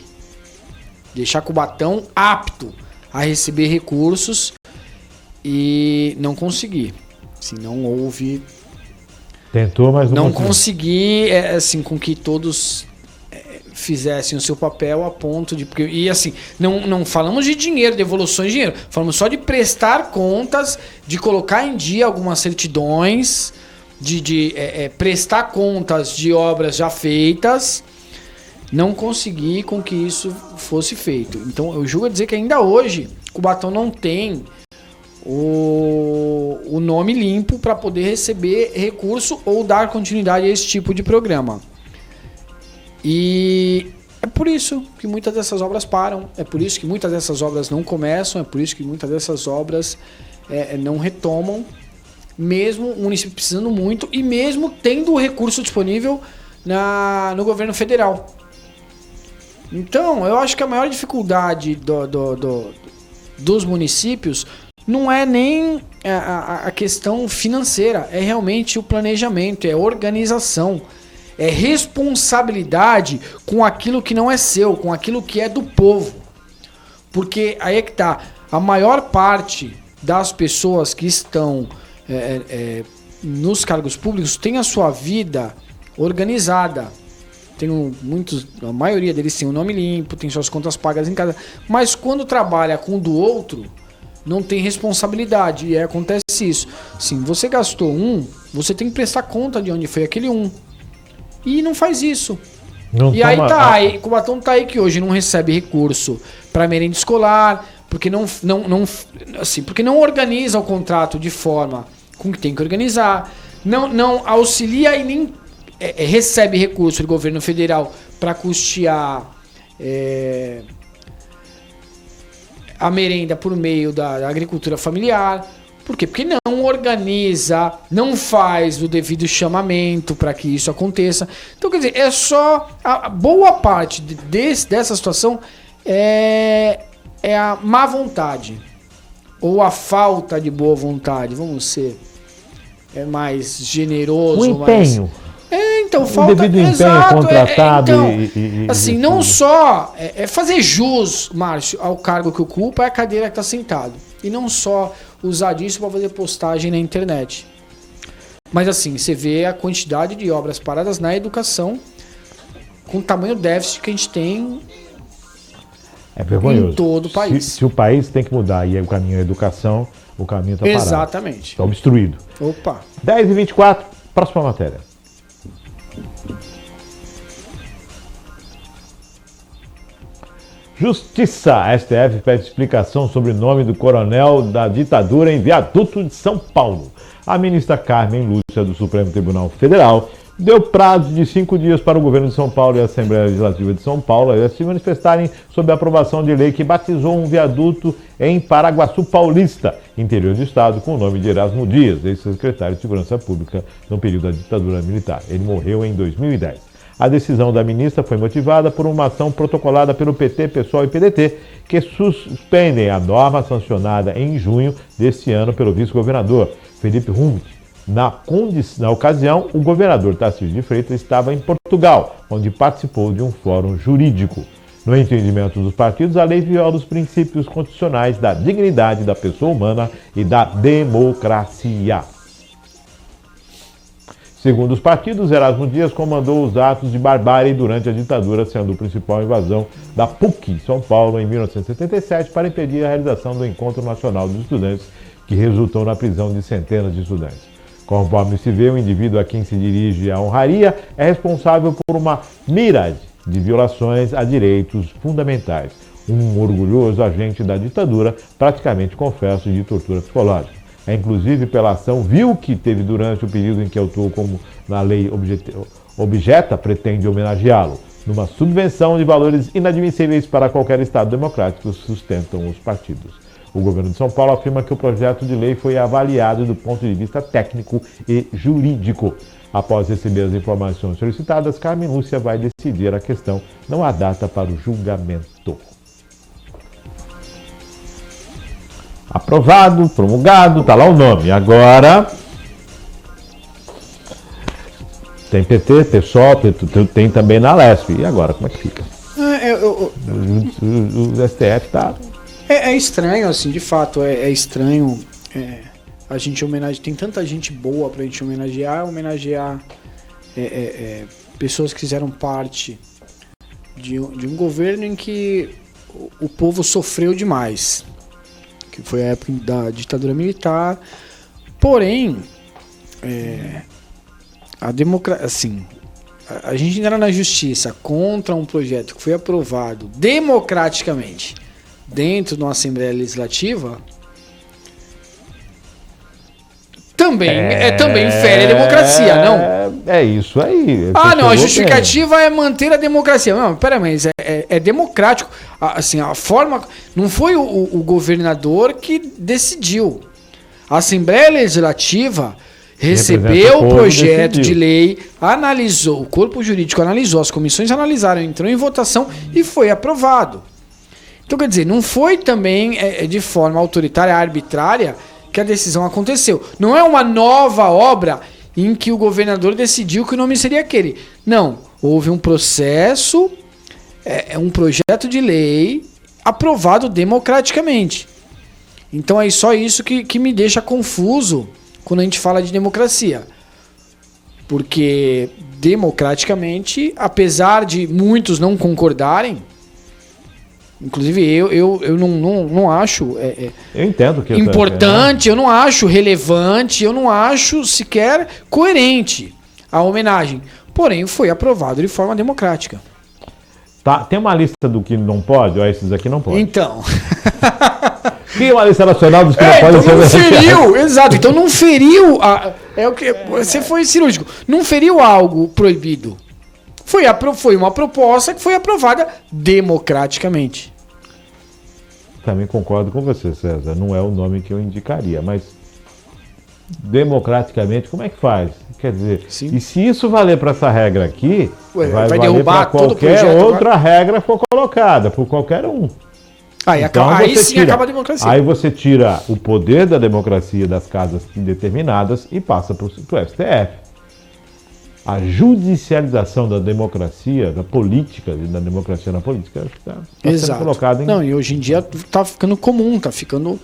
deixar Cubatão apto a receber recursos e não consegui. Assim, não houve... Tentou, mas não consegui, assim, com que todos fizessem o seu papel a ponto de... E assim, não falamos de dinheiro, de devoluções de dinheiro, falamos só de prestar contas, de colocar em dia algumas certidões, de prestar contas de obras já feitas. Não consegui com que isso fosse feito. Então eu julgo a dizer que ainda hoje Cubatão não tem o nome limpo para poder receber recurso ou dar continuidade a esse tipo de programa. E é por isso que muitas dessas obras param, é por isso que muitas dessas obras não começam, é por isso que muitas dessas obras não retomam, mesmo o município precisando muito e mesmo tendo o recurso disponível no governo federal. Então, eu acho que a maior dificuldade dos municípios não é nem a questão financeira, é realmente o planejamento, é organização, é responsabilidade com aquilo que não é seu, com aquilo que é do povo. Porque aí é que tá, a maior parte das pessoas que estão nos cargos públicos tem a sua vida organizada. A maioria deles tem o nome limpo, tem suas contas pagas em casa, mas quando trabalha com o do outro, não tem responsabilidade, e aí acontece isso. Sim, você gastou você tem que prestar conta de onde foi aquele e não faz isso. Aí Cubatão tá aí que hoje não recebe recurso para merenda escolar, porque porque não organiza o contrato de forma com que tem que organizar, não auxilia e nem recebe recurso do governo federal para custear a merenda por meio da agricultura familiar. Por quê? Porque não organiza, não faz o devido chamamento para que isso aconteça. Então, quer dizer, é só a boa parte dessa situação é a má vontade ou a falta de boa vontade. Vamos ser mais generoso, o empenho. Então, falta devido empenho contratado assim, não só fazer jus, Márcio, ao cargo que ocupa, é a cadeira que está sentado. E não só usar disso para fazer postagem na internet. Mas assim, você vê a quantidade de obras paradas na educação com o tamanho déficit que a gente tem vergonhoso. Em todo o país. Se o país tem que mudar e o caminho é a educação, o caminho está parado. Exatamente. Está obstruído. Opa. 10h24, próxima matéria. Justiça. A STF pede explicação sobre o nome do coronel da ditadura em Viaduto de São Paulo. A ministra Carmen Lúcia do Supremo Tribunal Federal deu prazo de 5 dias para o governo de São Paulo e a Assembleia Legislativa de São Paulo se manifestarem sobre a aprovação de lei que batizou um viaduto em Paraguaçu Paulista, interior do estado, com o nome de Erasmo Dias, ex-secretário de Segurança Pública no período da ditadura militar. Ele morreu em 2010. A decisão da ministra foi motivada por uma ação protocolada pelo PT, PSOL e PDT, que suspendem a norma sancionada em junho deste ano pelo vice-governador Felipe Hunt. Na ocasião, o governador Tarcísio de Freitas estava em Portugal, onde participou de um fórum jurídico. No entendimento dos partidos, a lei viola os princípios constitucionais da dignidade da pessoa humana e da democracia. Segundo os partidos, Erasmo Dias comandou os atos de barbárie durante a ditadura, sendo a principal invasão da PUC em São Paulo em 1977 para impedir a realização do Encontro Nacional dos Estudantes, que resultou na prisão de centenas de estudantes. Conforme se vê, o indivíduo a quem se dirige a honraria é responsável por uma miríade de violações a direitos fundamentais. Um orgulhoso agente da ditadura, praticamente confesso de tortura psicológica. É inclusive pela ação vil que teve durante o período em que atuou como na lei objeta pretende homenageá-lo. numa subvenção de valores inadmissíveis para qualquer Estado democrático, sustentam os partidos. O governo de São Paulo afirma que o projeto de lei foi avaliado do ponto de vista técnico e jurídico. Após receber as informações solicitadas, Carmen Lúcia vai decidir a questão. Não há data para o julgamento. Aprovado, promulgado, tá lá o nome. Agora tem PT, PSOL, tem também na Lesp. E agora, como é que fica? O STF tá... É estranho, assim, de fato, é estranho a gente homenagear. Tem tanta gente boa pra gente homenagear pessoas que fizeram parte de um governo em que o povo sofreu demais, que foi a época da ditadura militar. Porém, a democracia, assim, a gente ainda era na justiça contra um projeto que foi aprovado democraticamente dentro de uma Assembleia Legislativa, também fere a democracia, não? É isso aí. Não, a justificativa é manter a democracia. Não, pera, mas é democrático. Assim, a forma... Não foi o governador que decidiu. A Assembleia Legislativa recebeu o projeto de lei, analisou, o corpo jurídico analisou, as comissões analisaram, entrou em votação e foi aprovado. Então, quer dizer, não foi também de forma autoritária, arbitrária, que a decisão aconteceu. Não é uma nova obra em que o governador decidiu que o nome seria aquele. Não, houve um processo, um projeto de lei aprovado democraticamente. Então é só isso que me deixa confuso quando a gente fala de democracia. Porque democraticamente, apesar de muitos não concordarem, inclusive eu não acho eu entendo que importante, eu não acho relevante, eu não acho sequer coerente a homenagem. Porém, foi aprovado de forma democrática. Tá, tem uma lista do que não pode, ou esses aqui não podem. Então. Tem uma lista nacional dos que não podem ser. Então não feriu, exato. Então não feriu. Você foi cirúrgico. Não feriu algo proibido. Foi uma proposta que foi aprovada democraticamente. Também concordo com você, César. Não é o nome que eu indicaria, mas democraticamente, como é que faz? Quer dizer, sim. E se isso valer para essa regra aqui, vai valer derrubar para qualquer outra regra for colocada, por qualquer um. Então, aí sim acaba a democracia. Aí você tira o poder da democracia das casas determinadas e passa para o STF. A judicialização da democracia, da política, da democracia na política, está sendo colocada em... Não, e hoje em dia está ficando comum, está ficando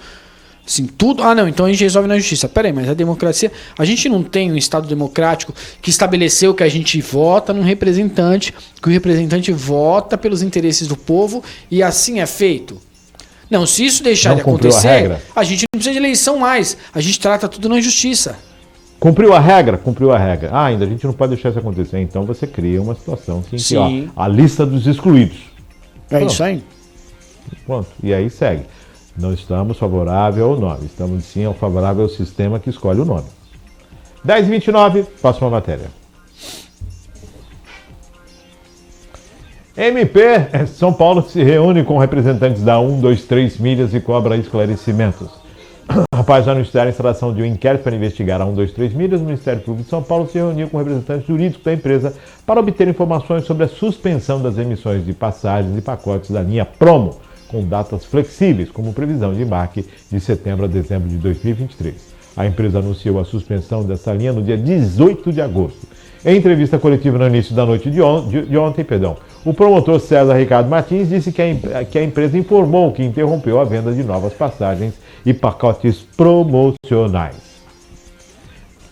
assim, tudo... não, então a gente resolve na justiça. Peraí, mas a democracia... A gente não tem um Estado democrático que estabeleceu que a gente vota num representante, que o representante vota pelos interesses do povo e assim é feito. Não, se isso deixar de acontecer, a gente não precisa de eleição mais. A gente trata tudo na justiça. Cumpriu a regra? Cumpriu a regra. Ainda a gente não pode deixar isso acontecer. Então você cria uma situação assim, sim. Que, a lista dos excluídos. Pronto. Isso aí. Pronto. E aí segue. Não estamos favoráveis ao nome. Estamos sim favoráveis ao sistema que escolhe o nome. 10h29, próxima matéria. MP São Paulo se reúne com representantes da 123 Milhas e cobra esclarecimentos. Após anunciar a instalação de um inquérito para investigar a 123 Milhas, o Ministério Público de São Paulo se reuniu com representantes jurídicos da empresa para obter informações sobre a suspensão das emissões de passagens e pacotes da linha Promo, com datas flexíveis, como previsão de embarque de setembro a dezembro de 2023. A empresa anunciou a suspensão dessa linha no dia 18 de agosto. Em entrevista coletiva no início da noite de ontem, o promotor César Ricardo Martins disse que a empresa informou que interrompeu a venda de novas passagens e pacotes promocionais.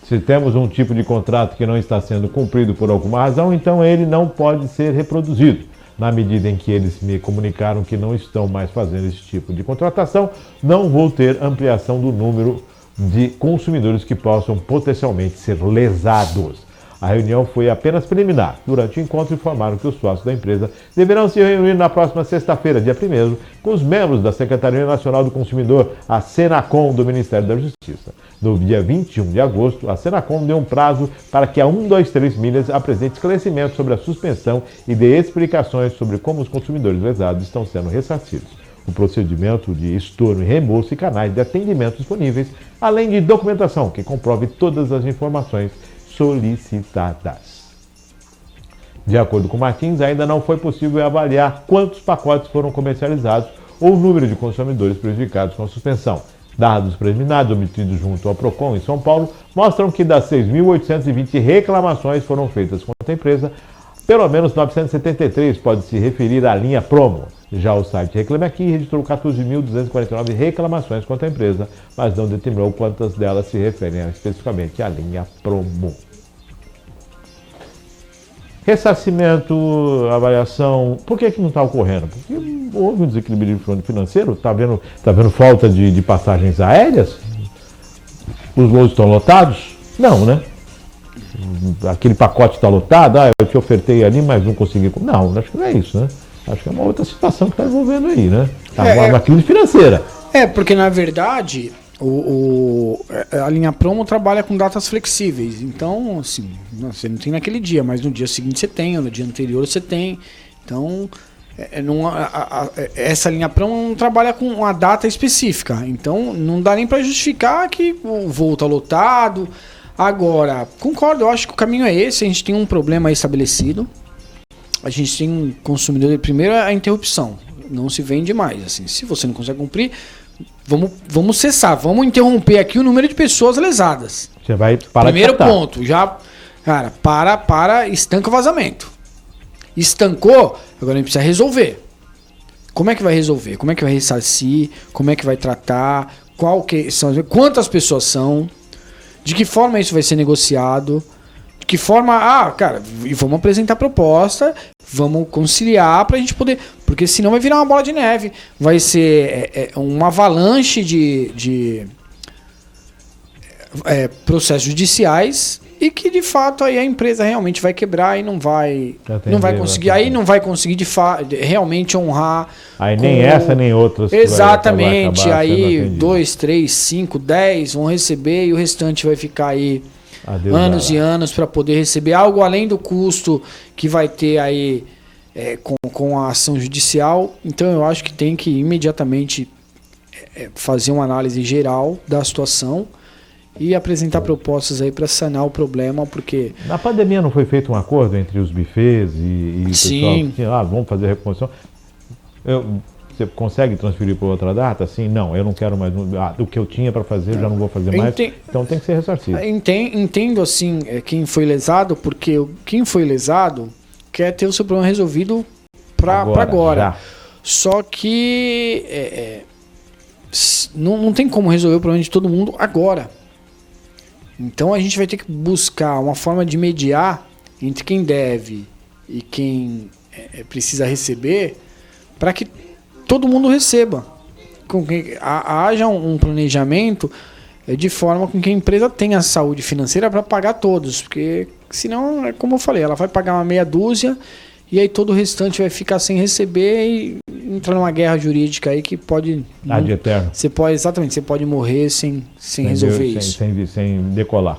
Se temos um tipo de contrato que não está sendo cumprido por alguma razão, então ele não pode ser reproduzido. Na medida em que eles me comunicaram que não estão mais fazendo esse tipo de contratação, não vou ter ampliação do número de consumidores que possam potencialmente ser lesados. A reunião foi apenas preliminar. Durante o encontro, informaram que os sócios da empresa deverão se reunir na próxima sexta-feira, dia 1º, com os membros da Secretaria Nacional do Consumidor, a Senacom, do Ministério da Justiça. No dia 21 de agosto, a Senacom deu um prazo para que a 123 Milhas apresente esclarecimentos sobre a suspensão e dê explicações sobre como os consumidores lesados estão sendo ressarcidos. O procedimento de estorno e reembolso e canais de atendimento disponíveis, além de documentação que comprove todas as informações solicitadas. De acordo com Martins, ainda não foi possível avaliar quantos pacotes foram comercializados ou o número de consumidores prejudicados com a suspensão. Dados preliminares obtidos junto ao Procon em São Paulo mostram que das 6.820 reclamações foram feitas contra a empresa, pelo menos 973 pode se referir à linha Promo. Já o site Reclame Aqui registrou 14.249 reclamações contra a empresa, mas não determinou quantas delas se referem especificamente à linha Promo. Ressarcimento, avaliação, por que não está ocorrendo? Porque houve um desequilíbrio financeiro, está vendo falta de passagens aéreas? Os voos estão lotados? Não, né? Aquele pacote está lotado, eu te ofertei ali, mas não consegui. Não, acho que não é isso, né? Acho que é uma outra situação que está envolvendo aí, né? Uma crise financeira. Porque na verdade a linha Promo trabalha com datas flexíveis. Então, assim, você não tem naquele dia, mas no dia seguinte você tem, ou no dia anterior você tem. Então, essa linha Promo não trabalha com uma data específica. Então, não dá nem para justificar que o voo está lotado. Agora, concordo, eu acho que o caminho é esse. A gente tem um problema aí estabelecido. A gente tem um consumidor, primeiro a interrupção, não se vende mais, assim, se você não consegue cumprir, vamos cessar, vamos interromper aqui o número de pessoas lesadas. Você vai parar primeiro ponto, já, cara, estanca o vazamento. Estancou, agora a gente precisa resolver. Como é que vai resolver? Como é que vai ressarcir? Como é que vai tratar? Quantas pessoas são? De que forma isso vai ser negociado? De que forma, e vamos apresentar proposta, vamos conciliar pra gente poder, porque senão vai virar uma bola de neve, vai ser uma avalanche de processos judiciais e que de fato aí a empresa realmente vai quebrar e não vai conseguir realmente honrar. Aí nem essa nem outras. Exatamente, aí 2, 3, 5, 10 vão receber e o restante vai ficar aí anos e anos para poder receber algo além do custo que vai ter aí com a ação judicial. Então eu acho que tem que imediatamente fazer uma análise geral da situação e apresentar propostas aí para sanar o problema, porque... Na pandemia não foi feito um acordo entre os bufês e o pessoal que tinha, vamos fazer a reposição. Você consegue transferir para outra data? Sim, não, eu não quero mais. O que eu tinha para fazer, já não vou fazer mais. Então tem que ser ressarcido. Entendo, assim, quem foi lesado, porque quem foi lesado quer ter o seu problema resolvido para agora. Só que não tem como resolver o problema de todo mundo agora. Então a gente vai ter que buscar uma forma de mediar entre quem deve e quem precisa receber, para que todo mundo receba, com que haja um planejamento de forma com que a empresa tenha saúde financeira para pagar todos, porque senão, como eu falei, ela vai pagar uma meia dúzia e aí todo o restante vai ficar sem receber e entrar numa guerra jurídica aí que pode... de eterno. Você pode morrer sem resolver isso. Sem decolar.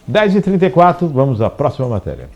10h34, vamos à próxima matéria.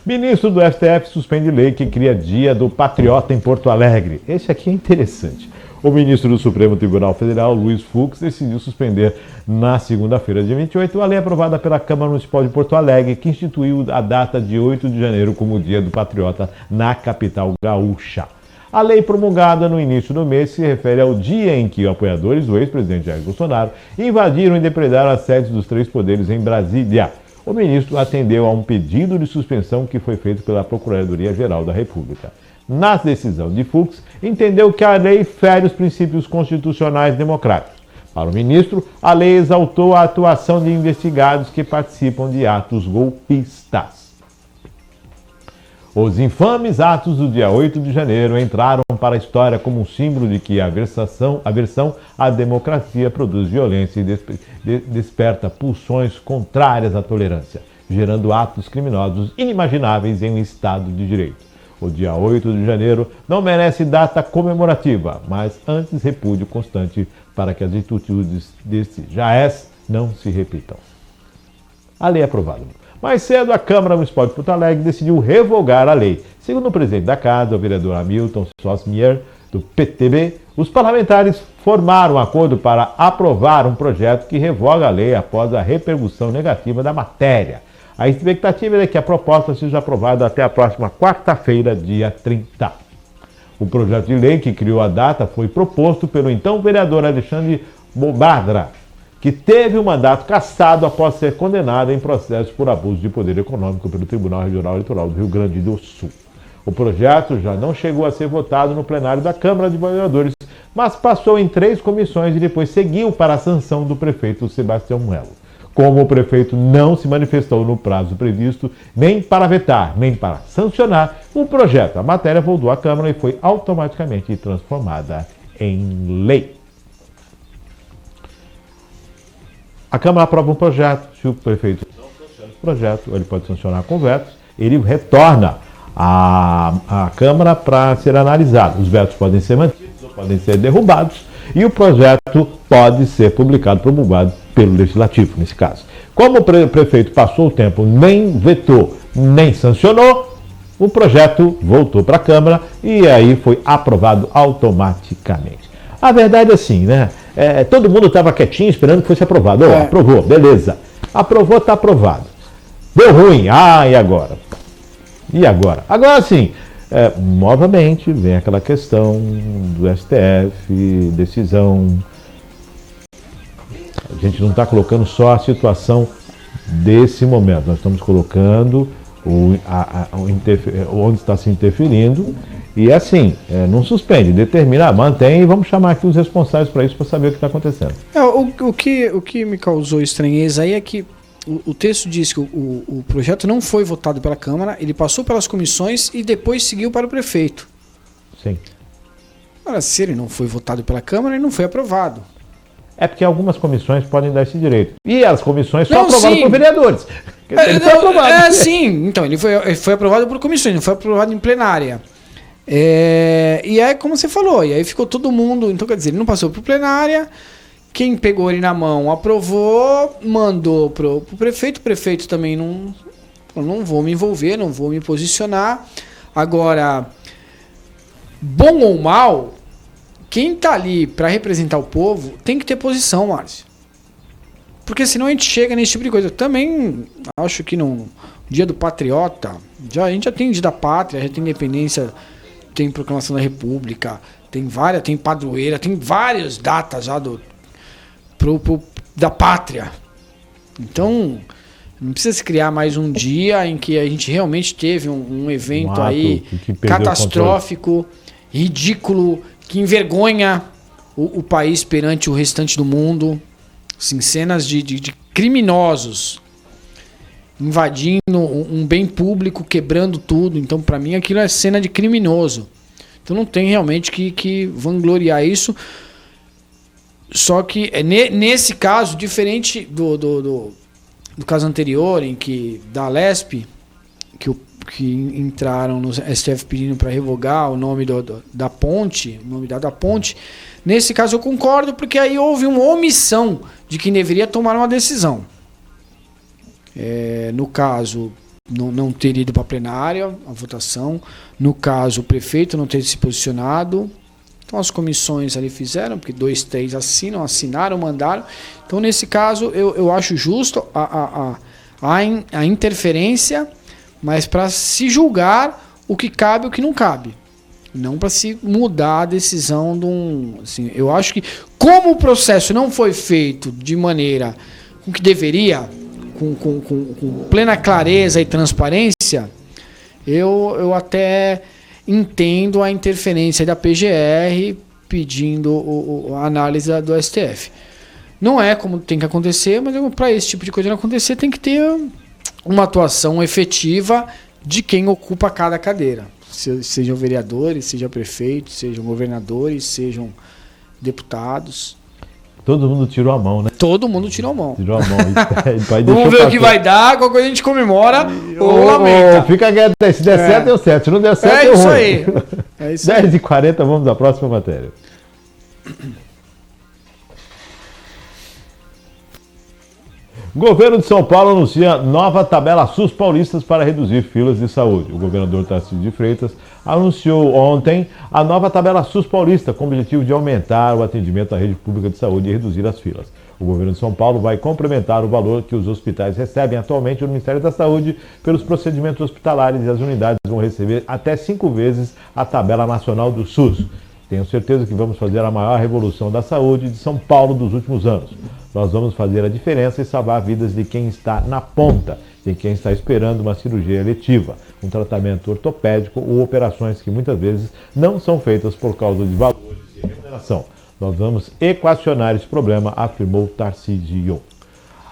Ministro do STF suspende lei que cria Dia do Patriota em Porto Alegre. Esse aqui é interessante. O ministro do Supremo Tribunal Federal, Luiz Fux, decidiu suspender na segunda-feira, dia 28, a lei aprovada pela Câmara Municipal de Porto Alegre, que instituiu a data de 8 de janeiro como Dia do Patriota na capital gaúcha. A lei promulgada no início do mês se refere ao dia em que apoiadores do ex-presidente Jair Bolsonaro invadiram e depredaram as sedes dos 3 poderes em Brasília. O ministro atendeu a um pedido de suspensão que foi feito pela Procuradoria-Geral da República. Na decisão de Fux, entendeu que a lei fere os princípios constitucionais democráticos. Para o ministro, a lei exaltou a atuação de investigados que participam de atos golpistas. Os infames atos do dia 8 de janeiro entraram para a história como um símbolo de que a aversão à democracia produz violência e desperta pulsões contrárias à tolerância, gerando atos criminosos inimagináveis em um Estado de Direito. O dia 8 de janeiro não merece data comemorativa, mas antes repúdio constante para que as atitudes deste jaez não se repitam. A lei é aprovada. Mais cedo, a Câmara Municipal de Porto Alegre decidiu revogar a lei. Segundo o presidente da Casa, o vereador Hamilton Sosmier, do PTB, os parlamentares formaram um acordo para aprovar um projeto que revoga a lei após a repercussão negativa da matéria. A expectativa é que a proposta seja aprovada até a próxima quarta-feira, dia 30. O projeto de lei que criou a data foi proposto pelo então vereador Alexandre Bobadra, que teve o mandato cassado após ser condenado em processo por abuso de poder econômico pelo Tribunal Regional Eleitoral do Rio Grande do Sul. O projeto já não chegou a ser votado no plenário da Câmara de Vereadores, mas passou em 3 comissões e depois seguiu para a sanção do prefeito Sebastião Melo. Como o prefeito não se manifestou no prazo previsto, nem para vetar, nem para sancionar o projeto, a matéria voltou à Câmara e foi automaticamente transformada em lei. A Câmara aprova um projeto, se o prefeito não sanciona o projeto, ele pode sancionar com vetos, ele retorna à Câmara para ser analisado. Os vetos podem ser mantidos ou podem ser derrubados e o projeto pode ser publicado, promulgado pelo Legislativo, nesse caso. Como o prefeito passou o tempo, nem vetou, nem sancionou, o projeto voltou para a Câmara e aí foi aprovado automaticamente. A verdade é assim, né? Todo mundo estava quietinho esperando que fosse aprovado. Aprovou, beleza. Aprovou, está aprovado. Deu ruim, e agora? E agora? Agora sim, novamente vem aquela questão do STF, decisão. A gente não está colocando só a situação desse momento, nós estamos colocando onde está se interferindo e assim, não suspende, determina, mantém e vamos chamar aqui os responsáveis para isso para saber o que está acontecendo. O que me causou estranheza aí é que o texto diz que o projeto não foi votado pela Câmara, ele passou pelas comissões e depois seguiu para o prefeito. Sim. Agora, se ele não foi votado pela Câmara, ele não foi aprovado. É porque algumas comissões podem dar esse direito. E as comissões só aprovaram por vereadores. Ele foi aprovado. Sim. Então, ele foi aprovado por comissões, não foi aprovado em plenária. E aí, como você falou, e aí ficou todo mundo... Então, quer dizer, ele não passou por plenária, quem pegou ele na mão aprovou, mandou pro prefeito, o prefeito também não vou me envolver, não vou me posicionar. Agora, bom ou mal... Quem está ali para representar o povo tem que ter posição, Márcio. Porque senão a gente chega nesse tipo de coisa. Eu também acho que no Dia do Patriota, a gente já tem Dia da Pátria, já tem Independência, tem Proclamação da República, tem padroeira, tem várias datas já da pátria. Então, não precisa se criar mais um dia em que a gente realmente teve um evento aí catastrófico, ridículo, que envergonha o país perante o restante do mundo. Assim, cenas de criminosos invadindo um bem público, quebrando tudo. Então, para mim, aquilo é cena de criminoso. Então, não tem realmente que vangloriar isso. Só que, nesse caso, diferente do caso anterior, em que da Alesp, que entraram no STF pedindo para revogar o nome da ponte, o nome da ponte. Nesse caso eu concordo, porque aí houve uma omissão de quem deveria tomar uma decisão. No caso, não ter ido para a plenária, a votação. No caso, o prefeito não ter se posicionado. Então as comissões ali fizeram, porque 2, 3 assinaram, mandaram. Então nesse caso eu acho justo a interferência, mas para se julgar o que cabe e o que não cabe. Não para se mudar a decisão de um... Assim, eu acho que, como o processo não foi feito de maneira com que deveria, com plena clareza e transparência, eu até entendo a interferência da PGR pedindo a análise do STF. Não é como tem que acontecer, mas para esse tipo de coisa não acontecer, tem que ter uma atuação efetiva de quem ocupa cada cadeira. sejam vereadores, sejam prefeitos, sejam governadores, sejam deputados. Todo mundo tirou a mão, né? Todo mundo tirou a mão. Tirou a mão. Vamos ver o que vai dar, qualquer coisa a gente comemora ou lamenta. Fica quieto, se der certo, deu certo. Se não der certo, deu isso ruim. aí. É isso aí. 10h40, vamos à próxima matéria. Governo de São Paulo anuncia nova tabela SUS paulistas para reduzir filas de saúde. O governador Tarcísio de Freitas anunciou ontem a nova tabela SUS paulista com o objetivo de aumentar o atendimento à rede pública de saúde e reduzir as filas. O governo de São Paulo vai complementar o valor que os hospitais recebem atualmente no Ministério da Saúde pelos procedimentos hospitalares e as unidades vão receber até 5 vezes a tabela nacional do SUS. Tenho certeza que vamos fazer a maior revolução da saúde de São Paulo dos últimos anos. Nós vamos fazer a diferença e salvar vidas de quem está na ponta, de quem está esperando uma cirurgia eletiva, um tratamento ortopédico ou operações que muitas vezes não são feitas por causa de valores de remuneração. Nós vamos equacionar esse problema, afirmou Tarcísio.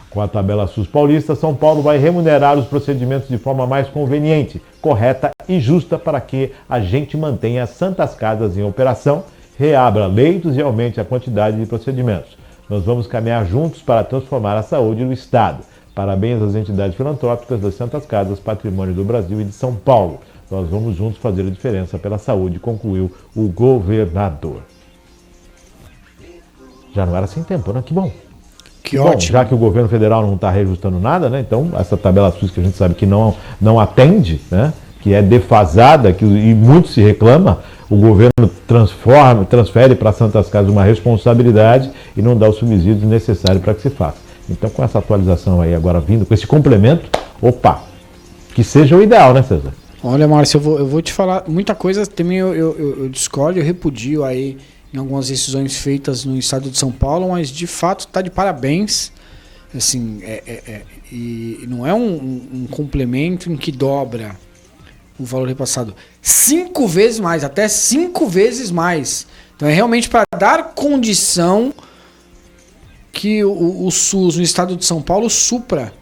Com a tabela SUS paulista, São Paulo vai remunerar os procedimentos de forma mais conveniente, correta e justa para que a gente mantenha as santas casas em operação, reabra leitos e aumente a quantidade de procedimentos. Nós vamos caminhar juntos para transformar a saúde no Estado. Parabéns às entidades filantrópicas das Santas Casas, Patrimônio do Brasil e de São Paulo. Nós vamos juntos fazer a diferença pela saúde, concluiu o governador. Já não era sem tempo, né? Que bom. Que bom, ótimo. já que o governo federal não está reajustando nada, né? Então, essa tabela SUS que a gente sabe que não atende, né? Que é defasada, e muito se reclama, o governo transfere para as Santas Casas uma responsabilidade e não dá o subsídio necessário para que se faça. Então, com essa atualização aí agora vindo, com esse complemento, opa, que seja o ideal, né, César? Olha, Márcio, eu vou te falar muita coisa, também eu discordo, eu repudio aí em algumas decisões feitas no estado de São Paulo, mas de fato está de parabéns. Assim, e não é um complemento em que dobra o valor repassado 5 vezes mais, até 5 vezes mais. Então é realmente para dar condição que o SUS no estado de São Paulo supra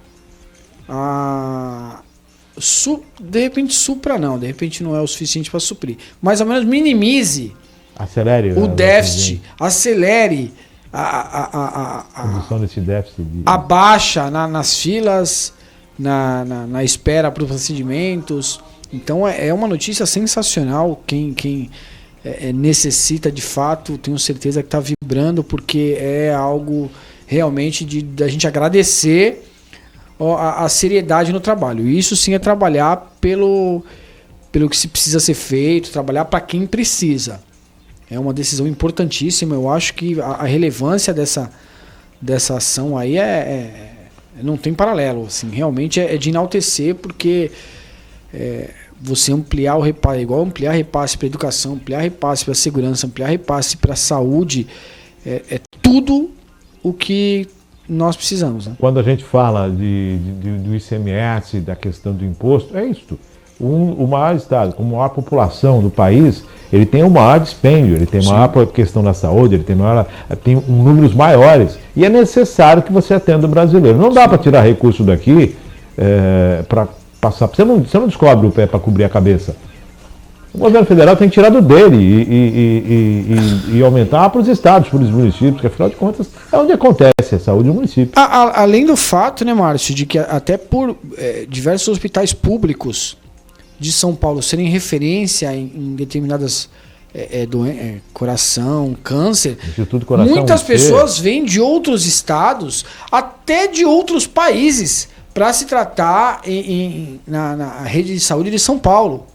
de repente não é o suficiente para suprir, mas ao menos minimize Acelere o déficit, acelere a redução desse déficit a baixa nas filas, na espera para os procedimentos. Então é uma notícia sensacional. Quem necessita de fato, tenho certeza que está vibrando, porque é algo realmente da gente agradecer a seriedade no trabalho. E isso sim é trabalhar pelo que se precisa ser feito, trabalhar para quem precisa. É uma decisão importantíssima. Eu acho que a relevância dessa ação aí não tem paralelo. Assim, realmente é de enaltecer, porque você ampliar o repasse, igual ampliar repasse para a educação, ampliar repasse para a segurança, ampliar repasse para a saúde, é tudo o que nós precisamos. Né? Quando a gente fala do ICMS, da questão do imposto, é isso. O maior estado, com a maior população do país, ele tem o maior dispêndio, ele tem maior questão da saúde, ele tem números maiores. E é necessário que você atenda o brasileiro. Não dá para tirar recurso daqui para passar. Você não descobre o pé para cobrir a cabeça. O governo federal tem que tirar do dele e aumentar para os estados, para os municípios, porque afinal de contas é onde acontece a saúde do município. Além do fato, né, Márcio, de que até por diversos hospitais públicos de São Paulo serem referência em determinadas coração, câncer, Instituto Coração, muitas pessoas vêm de outros estados, até de outros países, para se tratar na rede de saúde de São Paulo.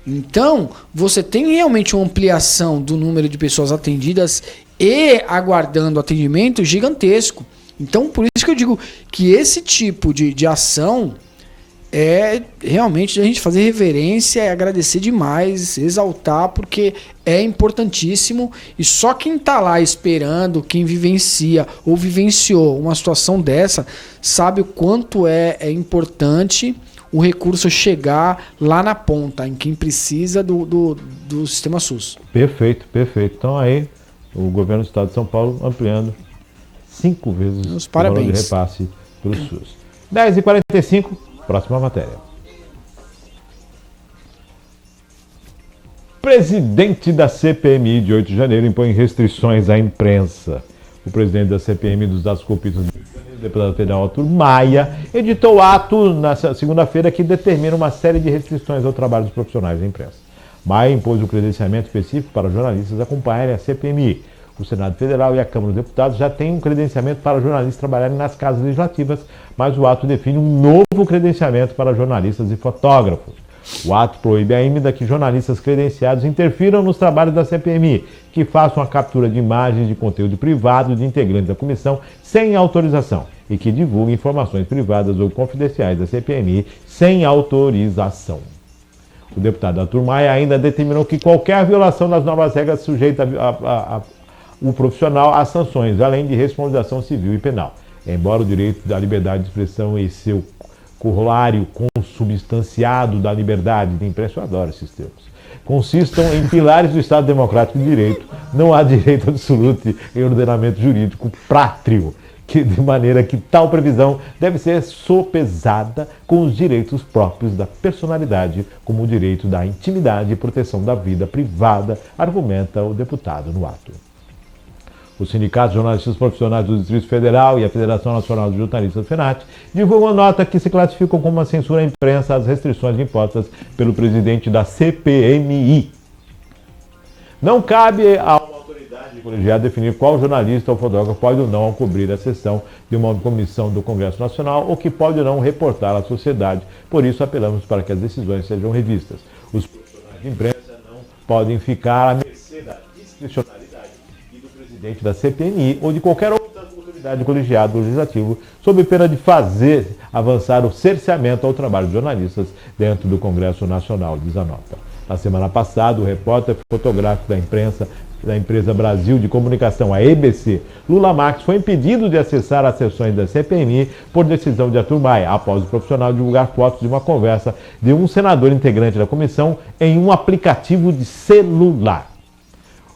Então, você tem realmente uma ampliação do número de pessoas atendidas e aguardando atendimento gigantesco. Então, por isso que eu digo que esse tipo de ação é realmente a gente fazer reverência, agradecer demais, exaltar, porque é importantíssimo, e só quem está lá esperando, quem vivencia ou vivenciou uma situação dessa, sabe o quanto é importante o recurso chegar lá na ponta, em quem precisa do sistema SUS. Perfeito, perfeito. Então aí, o governo do estado de São Paulo ampliando 5 vezes o valor de repasse pelo SUS. 10h45, próxima matéria. Presidente da CPMI de 8 de janeiro impõe restrições à imprensa. O presidente da CPMI dos dados corruptos, o deputado federal Arthur Maia, editou ato na segunda-feira que determina uma série de restrições ao trabalho dos profissionais da imprensa. Maia impôs um credenciamento específico para jornalistas acompanharem a CPMI. O Senado Federal e a Câmara dos Deputados já têm um credenciamento para jornalistas trabalharem nas casas legislativas, mas o ato define um novo credenciamento para jornalistas e fotógrafos. O ato proíbe ainda que jornalistas credenciados interfiram nos trabalhos da CPMI, que façam a captura de imagens de conteúdo privado de integrantes da comissão sem autorização e que divulguem informações privadas ou confidenciais da CPMI sem autorização. O deputado Arthur Maia ainda determinou que qualquer violação das novas regras sujeita o profissional a sanções, além de responsabilização civil e penal. Embora o direito da liberdade de expressão e seu corolário consubstanciado da liberdade de imprensa, eu adoro esses termos, consistam em pilares do Estado Democrático de Direito, não há direito absoluto em ordenamento jurídico pátrio, de maneira que tal previsão deve ser sopesada com os direitos próprios da personalidade, como o direito da intimidade e proteção da vida privada, argumenta o deputado no ato. O Sindicato de Jornalistas Profissionais do Distrito Federal e a Federação Nacional de Jornalistas, FENAT, divulgam nota que se classificam como uma censura à imprensa às restrições impostas pelo presidente da CPMI. Não cabe a uma autoridade colegiada definir qual jornalista ou fotógrafo pode ou não cobrir a sessão de uma comissão do Congresso Nacional ou que pode ou não reportar à sociedade. Por isso, apelamos para que as decisões sejam revistas. Os profissionais de imprensa não podem ficar à mercê da discricionalidade presidente da CPMI ou de qualquer outra autoridade colegiada legislativo, sob pena de fazer avançar o cerceamento ao trabalho de jornalistas dentro do Congresso Nacional, diz a nota. Na semana passada, o repórter fotográfico da empresa Brasil de Comunicação, a EBC, Lula Marques, foi impedido de acessar as sessões da CPMI por decisão de Arthur Maia, após o profissional divulgar fotos de uma conversa de um senador integrante da comissão em um aplicativo de celular.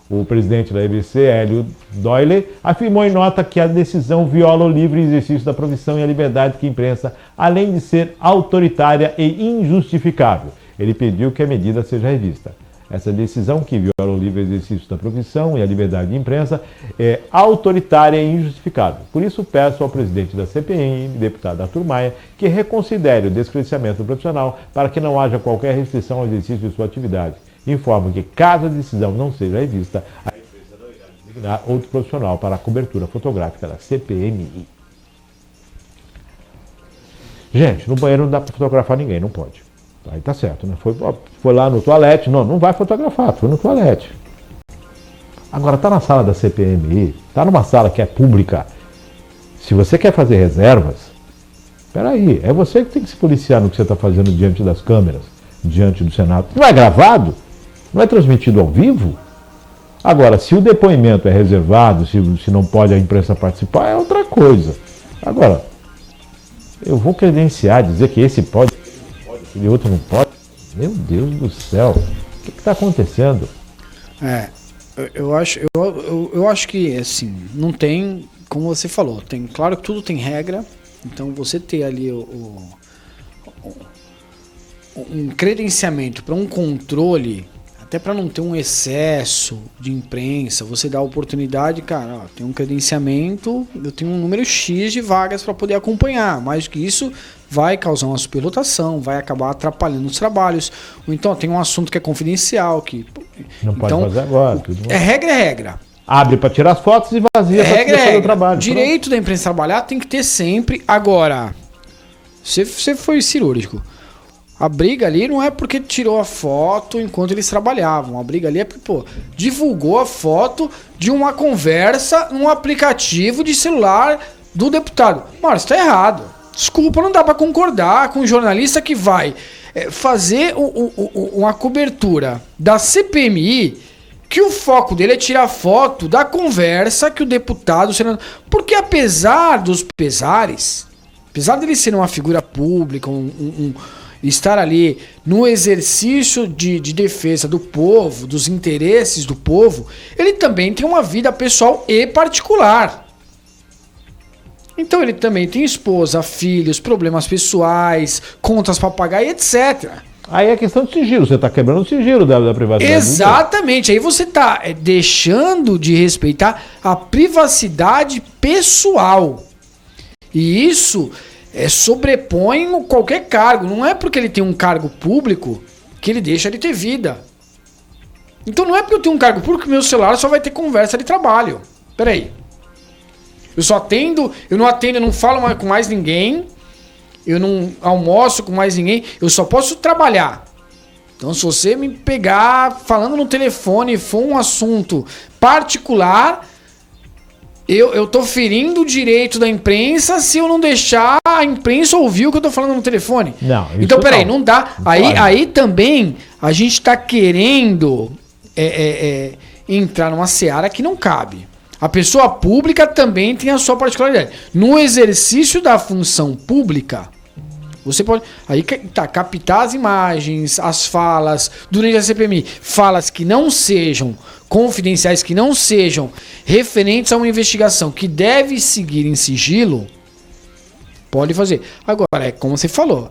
O presidente da EBC, Hélio Doyle, afirmou em nota que a decisão viola o livre exercício da profissão e a liberdade que imprensa, além de ser autoritária e injustificável. Ele pediu que a medida seja revista. Essa decisão, que viola o livre exercício da profissão e a liberdade de imprensa, é autoritária e injustificável. Por isso, peço ao presidente da CPMI, deputado Arthur Maia, que reconsidere o descredenciamento profissional para que não haja qualquer restrição ao exercício de sua atividade. Informo que, caso a decisão não seja revista, a empresa não irá designar outro profissional para a cobertura fotográfica da CPMI. Gente, no banheiro não dá para fotografar ninguém, não pode. Aí tá certo, né? Foi lá no toalete, não vai fotografar, foi no toalete. Agora, tá na sala da CPMI, tá numa sala que é pública. Se você quer fazer reservas, peraí, é você que tem que se policiar no que você está fazendo diante das câmeras, diante do Senado. Não é gravado? Não é transmitido ao vivo? Agora, se o depoimento é reservado, se não pode a imprensa participar, é outra coisa. Agora, eu vou credenciar, dizer que esse pode, aquele outro não pode? Meu Deus do céu, o que está acontecendo? Eu acho que, assim, não tem, como você falou, claro que tudo tem regra, então você ter ali um credenciamento para um controle, até para não ter um excesso de imprensa, você dá a oportunidade, cara, tem um credenciamento, eu tenho um número X de vagas para poder acompanhar, mais do que isso vai causar uma superlotação, vai acabar atrapalhando os trabalhos, ou então tem um assunto que é confidencial, que não pode fazer agora. Regra é regra. Abre para tirar as fotos e vazia para fazer o trabalho. Direito da imprensa trabalhar tem que ter sempre. Agora, você foi cirúrgico. A briga ali não é porque tirou a foto enquanto eles trabalhavam. A briga ali é porque, divulgou a foto de uma conversa num aplicativo de celular do deputado. Mano, isso tá errado. Desculpa, não dá para concordar com um jornalista que vai fazer uma cobertura da CPMI, que o foco dele é tirar foto da conversa que o deputado... Porque apesar dos pesares, apesar dele ser uma figura pública, estar ali no exercício de defesa do povo, dos interesses do povo, ele também tem uma vida pessoal e particular. Então ele também tem esposa, filhos, problemas pessoais, contas para pagar e etc. Aí é questão de sigilo, você está quebrando o sigilo da privacidade. Exatamente, aí você está deixando de respeitar a privacidade pessoal. E isso sobrepõe qualquer cargo. Não é porque ele tem um cargo público que ele deixa de ter vida. Então não é porque eu tenho um cargo público que meu celular só vai ter conversa de trabalho. Peraí. Eu não falo com mais ninguém, eu não almoço com mais ninguém, eu só posso trabalhar. Então se você me pegar falando no telefone e for um assunto particular, eu tô ferindo o direito da imprensa se eu não deixar a imprensa ouvir o que eu tô falando no telefone. Não, então peraí, não dá. Aí também a gente tá querendo entrar numa seara que não cabe. A pessoa pública também tem a sua particularidade. No exercício da função pública, você pode captar as imagens, as falas durante a CPMI, falas que não sejam confidenciais, que não sejam referentes a uma investigação que deve seguir em sigilo, pode fazer. Agora, é como você falou,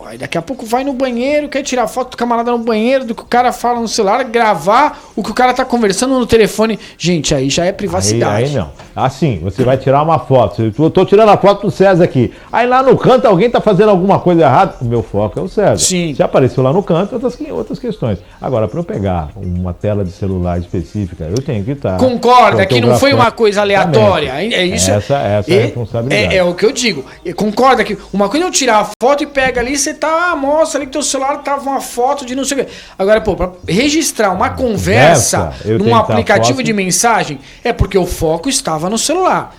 aí daqui a pouco vai no banheiro, quer tirar foto do camarada no banheiro, do que o cara fala no celular, gravar o que o cara tá conversando no telefone. Gente, aí já é privacidade. Aí não. Assim, você vai tirar uma foto. Eu tô tirando a foto do César aqui. Aí lá no canto alguém tá fazendo alguma coisa errada. O meu foco é o César. Sim. Se apareceu lá no canto, outras questões. Agora, para eu pegar uma tela de celular específica, eu tenho que estar... Concorda que não foi uma coisa aleatória. É isso. Essa é a responsabilidade. É o que eu digo. Concorda que uma coisa é eu tirar a foto e pega ali, você mostra ali que teu celular tava uma foto de não sei o quê. Agora, para registrar uma conversa num aplicativo de mensagem, é porque o foco estava no celular.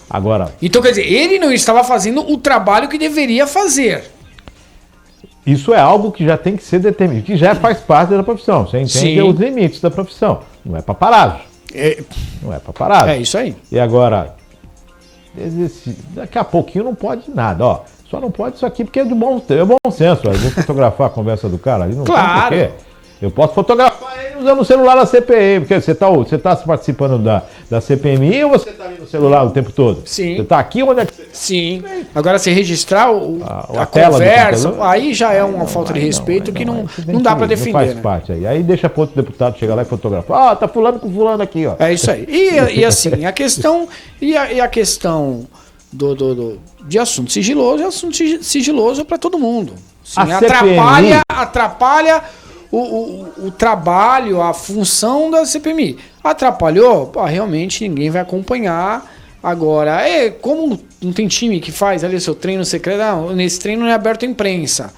Agora... Então, quer dizer, ele não estava fazendo o trabalho que deveria fazer. Isso é algo que já tem que ser determinado, que já faz parte da profissão. Você entende os limites da profissão. Não é paparazzo. Não é paparazzo. É isso aí. E agora, daqui a pouquinho não pode nada, ó. Só não pode isso aqui porque é bom senso. Eu vou fotografar a conversa do cara ali, não tem porquê. Eu posso fotografar ele usando o celular da CPI, porque você tá participando da CPMI ou você tá ali no celular o tempo todo? Sim. Você tá aqui onde é que você... Sim. Agora, se registrar a conversa, aí já é uma falta de respeito que não dá para defender. Não faz parte aí. Aí deixa para outro deputado chegar lá e fotografar. Tá fulano com fulano aqui, ó. É isso aí. E assim, a questão de assunto sigiloso é assunto sigiloso para todo mundo. Sim, atrapalha o trabalho, a função da CPMI. Atrapalhou, realmente ninguém vai acompanhar. Agora, como não tem time que faz ali o seu treino secreto, nesse treino não é aberto à imprensa.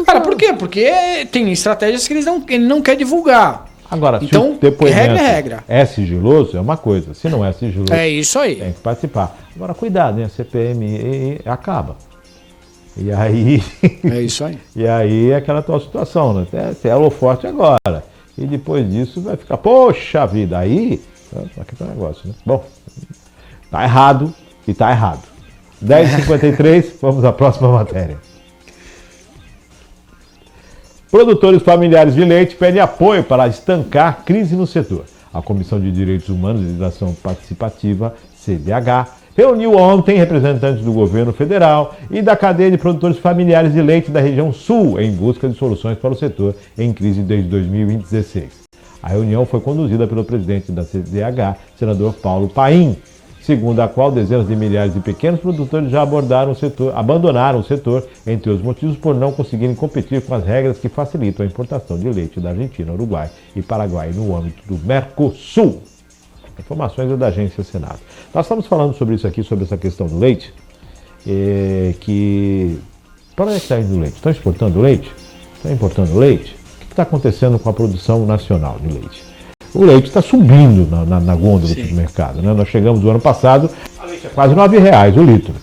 Cara, por quê? Porque tem estratégias que ele não quer divulgar. Agora, então, se o depoimento regra. É sigiloso, é uma coisa. Se não é sigiloso, é isso aí. Tem que participar. Agora, cuidado, a CPMI acaba. E aí... É isso aí. E aí é aquela tua situação, né? Você é holoforte agora. E depois disso vai ficar, poxa vida, aí... Aqui tá o negócio, né? Bom, tá errado e tá errado. 10h53, vamos à próxima matéria. Produtores familiares de leite pedem apoio para estancar a crise no setor. A Comissão de Direitos Humanos e Legislação Participativa, CDH, reuniu ontem representantes do governo federal e da cadeia de produtores familiares de leite da região sul em busca de soluções para o setor em crise desde 2016. A reunião foi conduzida pelo presidente da CDH, senador Paulo Paim, segundo a qual dezenas de milhares de pequenos produtores já abandonaram o setor, entre os motivos por não conseguirem competir com as regras que facilitam a importação de leite da Argentina, Uruguai e Paraguai no âmbito do Mercosul. Informações é da Agência Senado. Nós estamos falando sobre isso aqui, sobre essa questão do leite, para onde é que está indo o leite? Estão exportando leite? Estão importando leite? O que está acontecendo com a produção nacional de leite? O leite está subindo na gôndola do mercado, né? Nós chegamos no ano passado, a leite é quase R$9 o litro.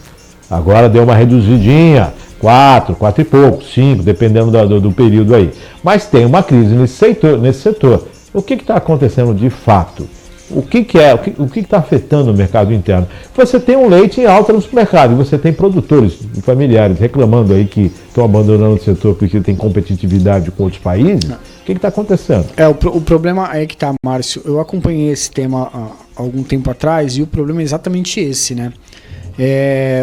Agora deu uma reduzidinha, 4 e pouco, 5, dependendo do período aí. Mas tem uma crise nesse setor. O que está acontecendo de fato? O que está afetando o mercado interno? Você tem um leite em alta no supermercado, e você tem produtores familiares reclamando aí que estão abandonando o setor porque tem competitividade com outros países. O que está acontecendo? O problema é que tá, Márcio. Eu acompanhei esse tema há algum tempo atrás e o problema é exatamente esse, né?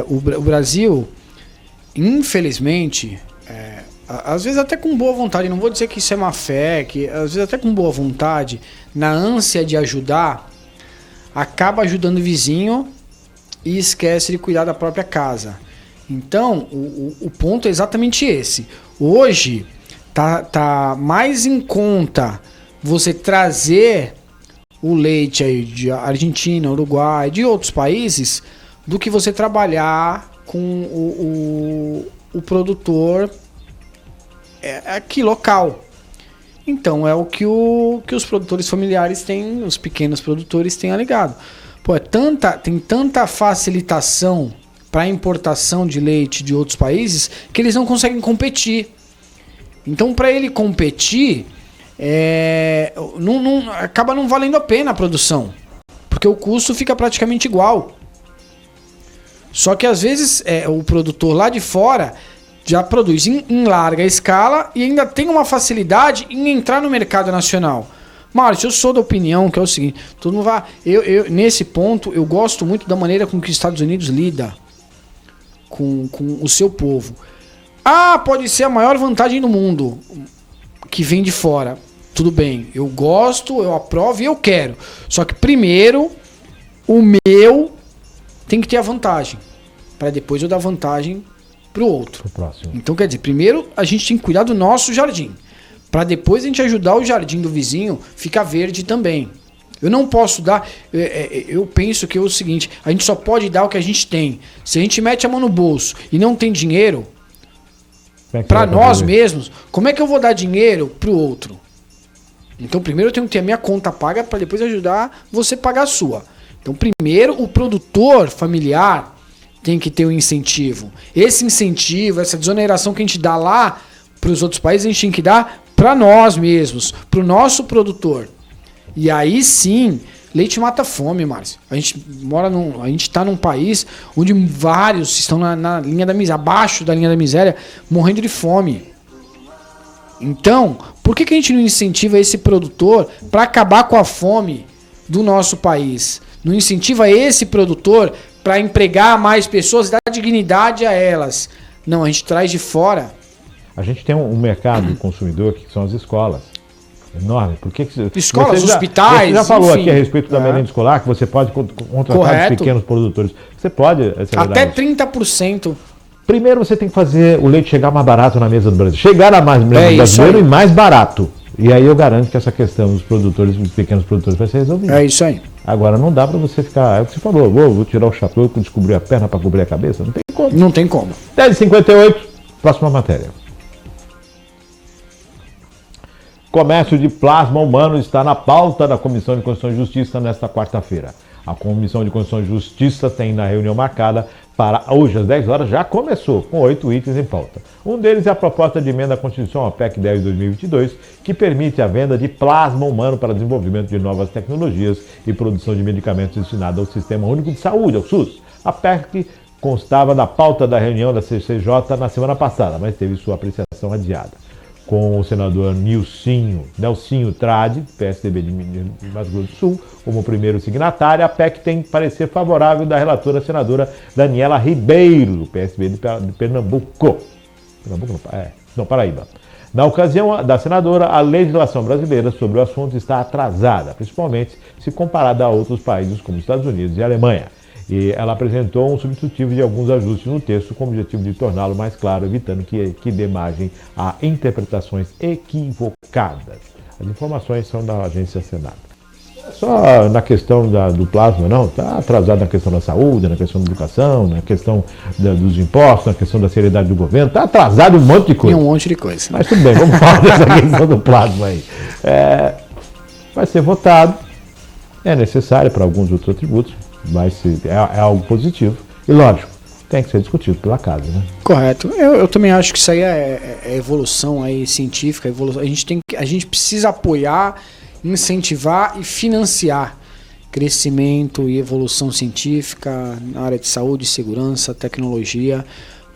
O Brasil, infelizmente, às vezes até com boa vontade, não vou dizer que isso é má fé, que às vezes até com boa vontade, na ânsia de ajudar, acaba ajudando o vizinho e esquece de cuidar da própria casa. Então, o ponto é exatamente esse. Hoje, tá mais em conta você trazer o leite aí de Argentina, Uruguai, de outros países, do que você trabalhar com o produtor aqui local. Então, é o que os produtores familiares têm, os pequenos produtores têm alegado. Pô, tem tanta facilitação para a importação de leite de outros países que eles não conseguem competir. Então, para ele competir, acaba não valendo a pena a produção, porque o custo fica praticamente igual. Só que às vezes o produtor lá de fora já produz em larga escala e ainda tem uma facilidade em entrar no mercado nacional. Márcio, eu sou da opinião que é o seguinte, todo mundo vai, nesse ponto eu gosto muito da maneira com que os Estados Unidos lida com o seu povo. Pode ser a maior vantagem do mundo que vem de fora. Tudo bem, eu gosto, eu aprovo e eu quero. Só que primeiro o meu tem que ter a vantagem, para depois eu dar vantagem pro outro. Então quer dizer, primeiro a gente tem que cuidar do nosso jardim, para depois a gente ajudar o jardim do vizinho ficar verde também. Eu não posso dar, eu penso que é o seguinte, a gente só pode dar o que a gente tem. Se a gente mete a mão no bolso e não tem dinheiro para nós mesmos, como é que eu vou dar dinheiro pro outro? Então primeiro eu tenho que ter a minha conta paga para depois ajudar você a pagar a sua. Então primeiro o produtor familiar tem que ter um incentivo. Esse incentivo, essa desoneração que a gente dá lá para os outros países, a gente tem que dar para nós mesmos, para o nosso produtor. E aí sim, leite mata fome, Márcio. A gente está num país onde vários estão na linha da miséria, abaixo da linha da miséria, morrendo de fome. Então, por que a gente não incentiva esse produtor para acabar com a fome do nosso país? Não incentiva esse produtor para empregar mais pessoas e dar dignidade a elas? Não, a gente traz de fora. A gente tem um mercado consumidor que são as escolas. Enorme. Escolas, hospitais. Você já falou enfim, aqui a respeito da merenda escolar, que você pode contratar correto. os pequenos produtores. Você pode. Até 30%. Primeiro você tem que fazer o leite chegar mais barato na mesa do Brasil. Chegar na mesa do brasileiro e mais barato. E aí eu garanto que essa questão dos produtores, dos pequenos produtores, vai ser resolvida. É isso aí. Agora não dá para você ficar. É o que você falou, vou tirar o chapéu para descobrir a perna para cobrir a cabeça. Não tem como. Não tem como. 10h58, próxima matéria. Comércio de plasma humano está na pauta da Comissão de Constituição e Justiça nesta quarta-feira. A Comissão de Constituição e Justiça tem na reunião marcada para hoje às 10 horas, já começou, com 8 itens em pauta. Um deles é a proposta de emenda à Constituição, a PEC 10 de 2022, que permite a venda de plasma humano para desenvolvimento de novas tecnologias e produção de medicamentos destinados ao Sistema Único de Saúde, ao SUS. A PEC constava da pauta da reunião da CCJ na semana passada, mas teve sua apreciação adiada. Com o senador Nelsinho Trade, PSDB de Mato Grosso do Sul, como primeiro signatário, a PEC tem parecer favorável da relatora senadora Daniela Ribeiro, do PSDB de Pernambuco. Paraíba. Na ocasião da senadora, a legislação brasileira sobre o assunto está atrasada, principalmente se comparada a outros países como Estados Unidos e Alemanha. E ela apresentou um substitutivo de alguns ajustes no texto com o objetivo de torná-lo mais claro, evitando que dê margem a interpretações equivocadas. As informações são da agência Senado. Só na questão do plasma, não. Está atrasado na questão da saúde, na questão da educação, na questão dos impostos, na questão da seriedade do governo. Está atrasado um monte de coisa. Tem um monte de coisa. Mas tudo bem, vamos falar dessa questão do plasma aí. Vai ser votado, é necessário para alguns outros atributos. É algo positivo e, lógico, tem que ser discutido pela casa, né? Correto. Eu também acho que isso aí é evolução aí científica. Evolução. A gente precisa apoiar, incentivar e financiar crescimento e evolução científica na área de saúde, segurança, tecnologia,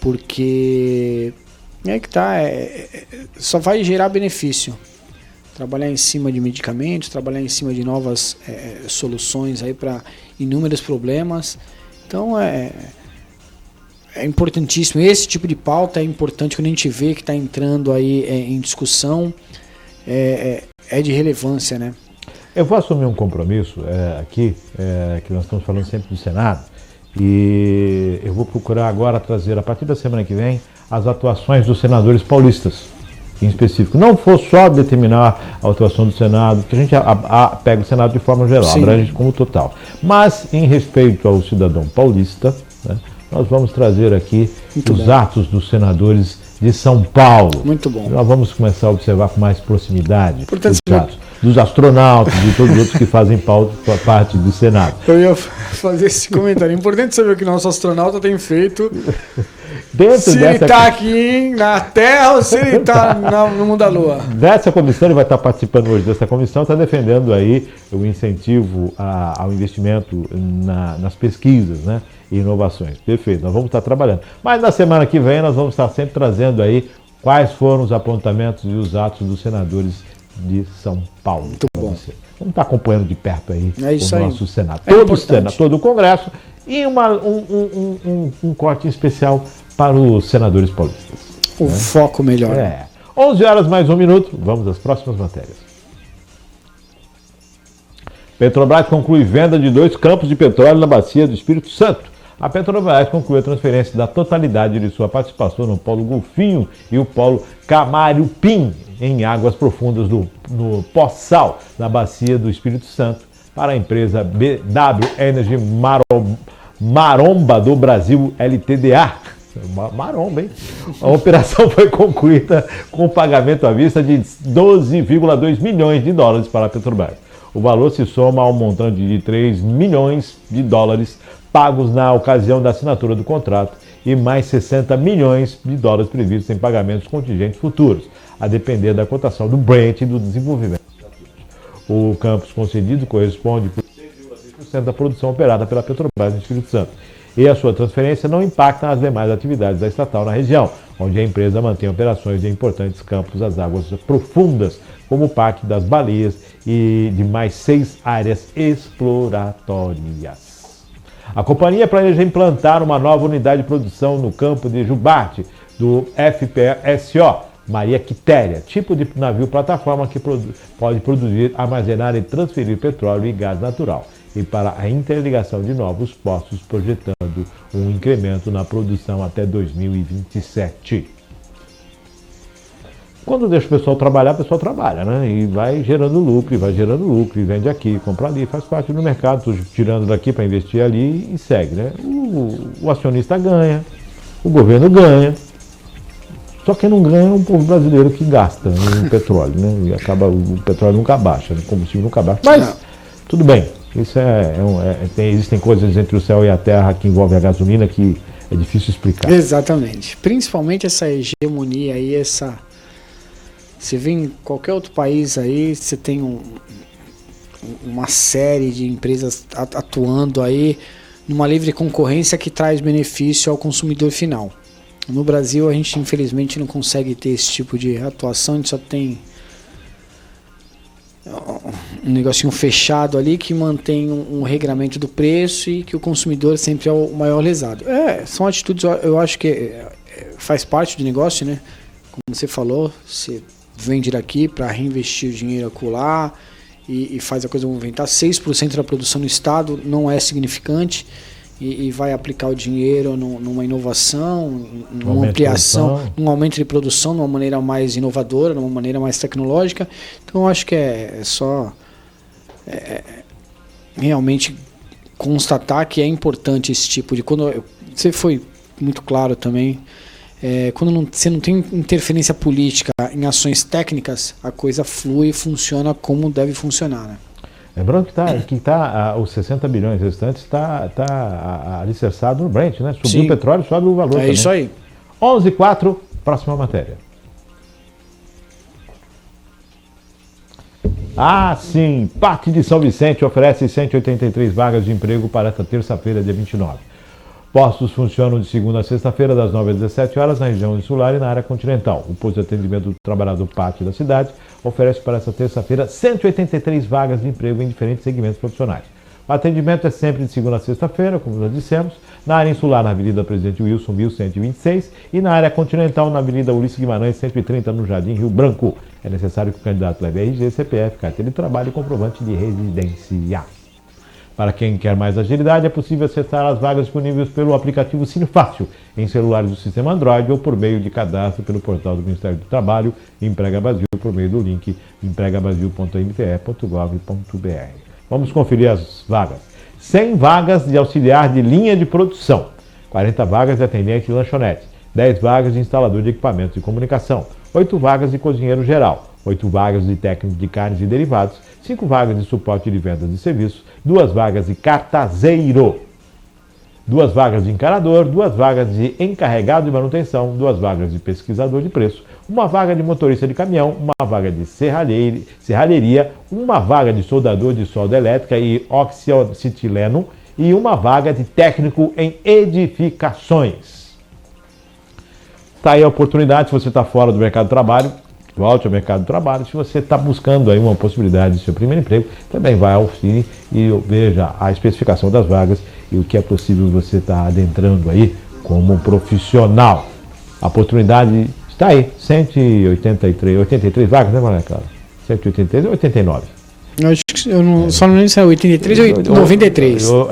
porque só vai gerar benefício. Trabalhar em cima de medicamentos, trabalhar em cima de novas soluções aí para inúmeros problemas. Então é é importantíssimo. Esse tipo de pauta é importante quando a gente vê que está entrando aí em discussão. É de relevância, né? Eu vou assumir um compromisso aqui, que nós estamos falando sempre do Senado, e eu vou procurar agora trazer, a partir da semana que vem, as atuações dos senadores paulistas, em específico. Não for só determinar a atuação do Senado, porque a gente pega o Senado de forma geral, abrange como total. Mas, em respeito ao cidadão paulista, né, nós vamos trazer aqui os atos dos senadores de São Paulo. Muito bom. Nós vamos começar a observar com mais proximidade os atos dos astronautas e todos os outros que fazem parte do Senado. Eu ia fazer esse comentário. É importante saber o que nosso astronauta tem feito. Se ele está aqui na Terra ou se ele está no mundo da Lua. Dessa comissão, ele vai estar participando hoje dessa comissão, está defendendo aí o incentivo ao investimento nas pesquisas, né, e inovações. Perfeito, nós vamos estar trabalhando. Mas na semana que vem nós vamos estar sempre trazendo aí quais foram os apontamentos e os atos dos senadores de São Paulo. Muito bom. Vamos estar acompanhando de perto aí o nosso Senado. Todo o Senado, todo o Congresso e um corte especial para os senadores paulistas. O foco melhor. 11 horas mais 1 minuto, vamos às próximas matérias. Petrobras conclui venda de 2 campos de petróleo na bacia do Espírito Santo. A Petrobras concluiu a transferência da totalidade de sua participação no Polo Golfinho e o Polo Camariupim, em águas profundas no Poçal, na bacia do Espírito Santo, para a empresa BW Energy Maromba do Brasil LTDA. Maromba, hein? A operação foi concluída com o pagamento à vista de 12,2 milhões de dólares para a Petrobras. O valor se soma ao montante de 3 milhões de dólares pagos na ocasião da assinatura do contrato e mais 60 milhões de dólares previstos em pagamentos contingentes futuros, a depender da cotação do Brent e do desenvolvimento. O campus concedido corresponde por 6,6% da produção operada pela Petrobras no Espírito Santo. E a sua transferência não impacta as demais atividades da estatal na região, onde a empresa mantém operações em importantes campos das águas profundas, como parte das baleias e de mais 6 áreas exploratórias. A companhia planeja implantar uma nova unidade de produção no campo de Jubarte, do FPSO Maria Quitéria, tipo de navio plataforma que pode produzir, armazenar e transferir petróleo e gás natural, e para a interligação de novos postos, projetando um incremento na produção até 2027. Quando deixa o pessoal trabalha, né? E vai gerando lucro, e vende aqui, compra ali, faz parte do mercado, estou tirando daqui para investir ali e segue, né? O acionista ganha, o governo ganha, só quem não ganha é o povo brasileiro que gasta no petróleo, né? E o petróleo nunca baixa, o combustível nunca baixa, mas tudo bem, isso existem coisas entre o céu e a terra que envolvem a gasolina que é difícil explicar. Exatamente, principalmente essa hegemonia aí, você vê em qualquer outro país aí, você tem uma série de empresas atuando aí numa livre concorrência que traz benefício ao consumidor final. No Brasil, a gente infelizmente não consegue ter esse tipo de atuação, a gente só tem um negocinho fechado ali que mantém um regramento do preço e que o consumidor sempre é o maior lesado. São atitudes, eu acho que faz parte do negócio, né? Como você falou, você vende daqui para reinvestir o dinheiro acolá e faz a coisa movimentar. 6% da produção no estado não é significante e vai aplicar o dinheiro numa inovação, numa ampliação, num aumento de produção, de uma maneira mais inovadora, de uma maneira mais tecnológica. Então eu acho que é só realmente constatar que é importante esse tipo de... Você foi muito claro também, quando você não tem interferência política em ações técnicas, a coisa flui e funciona como deve funcionar, né? Lembrando que os 60 bilhões restantes está alicerçado no Brent, né? Subiu o petróleo, sobe o valor também. Isso aí. 11h04, próxima matéria. Sim, Parque de São Vicente oferece 183 vagas de emprego para esta terça-feira, dia 29. Postos funcionam de segunda a sexta-feira, das 9 às 17 horas, na região insular e na área continental. O posto de atendimento do trabalhador pátio da cidade oferece para esta terça-feira 183 vagas de emprego em diferentes segmentos profissionais. O atendimento é sempre de segunda a sexta-feira, como nós dissemos, na área insular, na Avenida Presidente Wilson, 1126, e na área continental, na Avenida Ulisses Guimarães, 130, no Jardim Rio Branco. É necessário que o candidato leve RG, CPF, carteira de trabalho e comprovante de residência. Para quem quer mais agilidade, é possível acessar as vagas disponíveis pelo aplicativo Cine Fácil, em celulares do sistema Android ou por meio de cadastro pelo portal do Ministério do Trabalho, Emprega Brasil, por meio do link empregabrasil.mte.gov.br. Vamos conferir as vagas. 100 vagas de auxiliar de linha de produção, 40 vagas de atendente de lanchonete, 10 vagas de instalador de equipamentos de comunicação, 8 vagas de cozinheiro geral, 8 vagas de técnico de carnes e derivados, 5 vagas de suporte de vendas de serviços, 2 vagas de cartazeiro, 2 vagas de encanador, 2 vagas de encarregado de manutenção, 2 vagas de pesquisador de preço, 1 vaga de motorista de caminhão, 1 vaga de serralheria, 1 vaga de soldador de solda elétrica e oxiocetileno e 1 vaga de técnico em edificações. Está aí a oportunidade, se você está fora do mercado de trabalho, volte ao mercado de trabalho. Se você está buscando aí uma possibilidade de seu primeiro emprego, também vai ao Cine e veja a especificação das vagas e o que é possível você estar adentrando aí como profissional. A oportunidade está aí, 83 vagas, né, Moleca? 183 ou 89? Eu acho que só não lembro se é 83 ou 93. Acho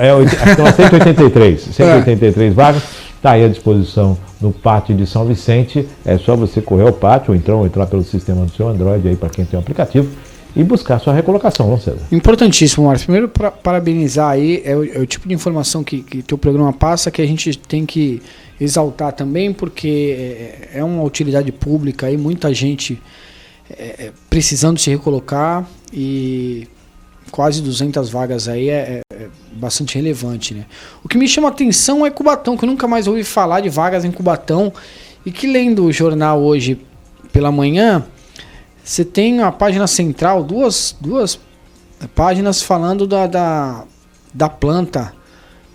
que são 183 vagas. Está aí à disposição no pátio de São Vicente. É só você correr ao pátio ou então entrar pelo sistema do seu Android aí para quem tem o aplicativo e buscar sua recolocação, não, César? Importantíssimo, Márcio. Primeiro, parabenizar aí, é o tipo de informação que teu programa passa que a gente tem que exaltar também, porque é uma utilidade pública aí, muita gente precisando se recolocar e quase 200 vagas aí é bastante relevante, né? O que me chama a atenção é Cubatão, que eu nunca mais ouvi falar de vagas em Cubatão e que lendo o jornal hoje pela manhã, você tem a página central, duas páginas falando da planta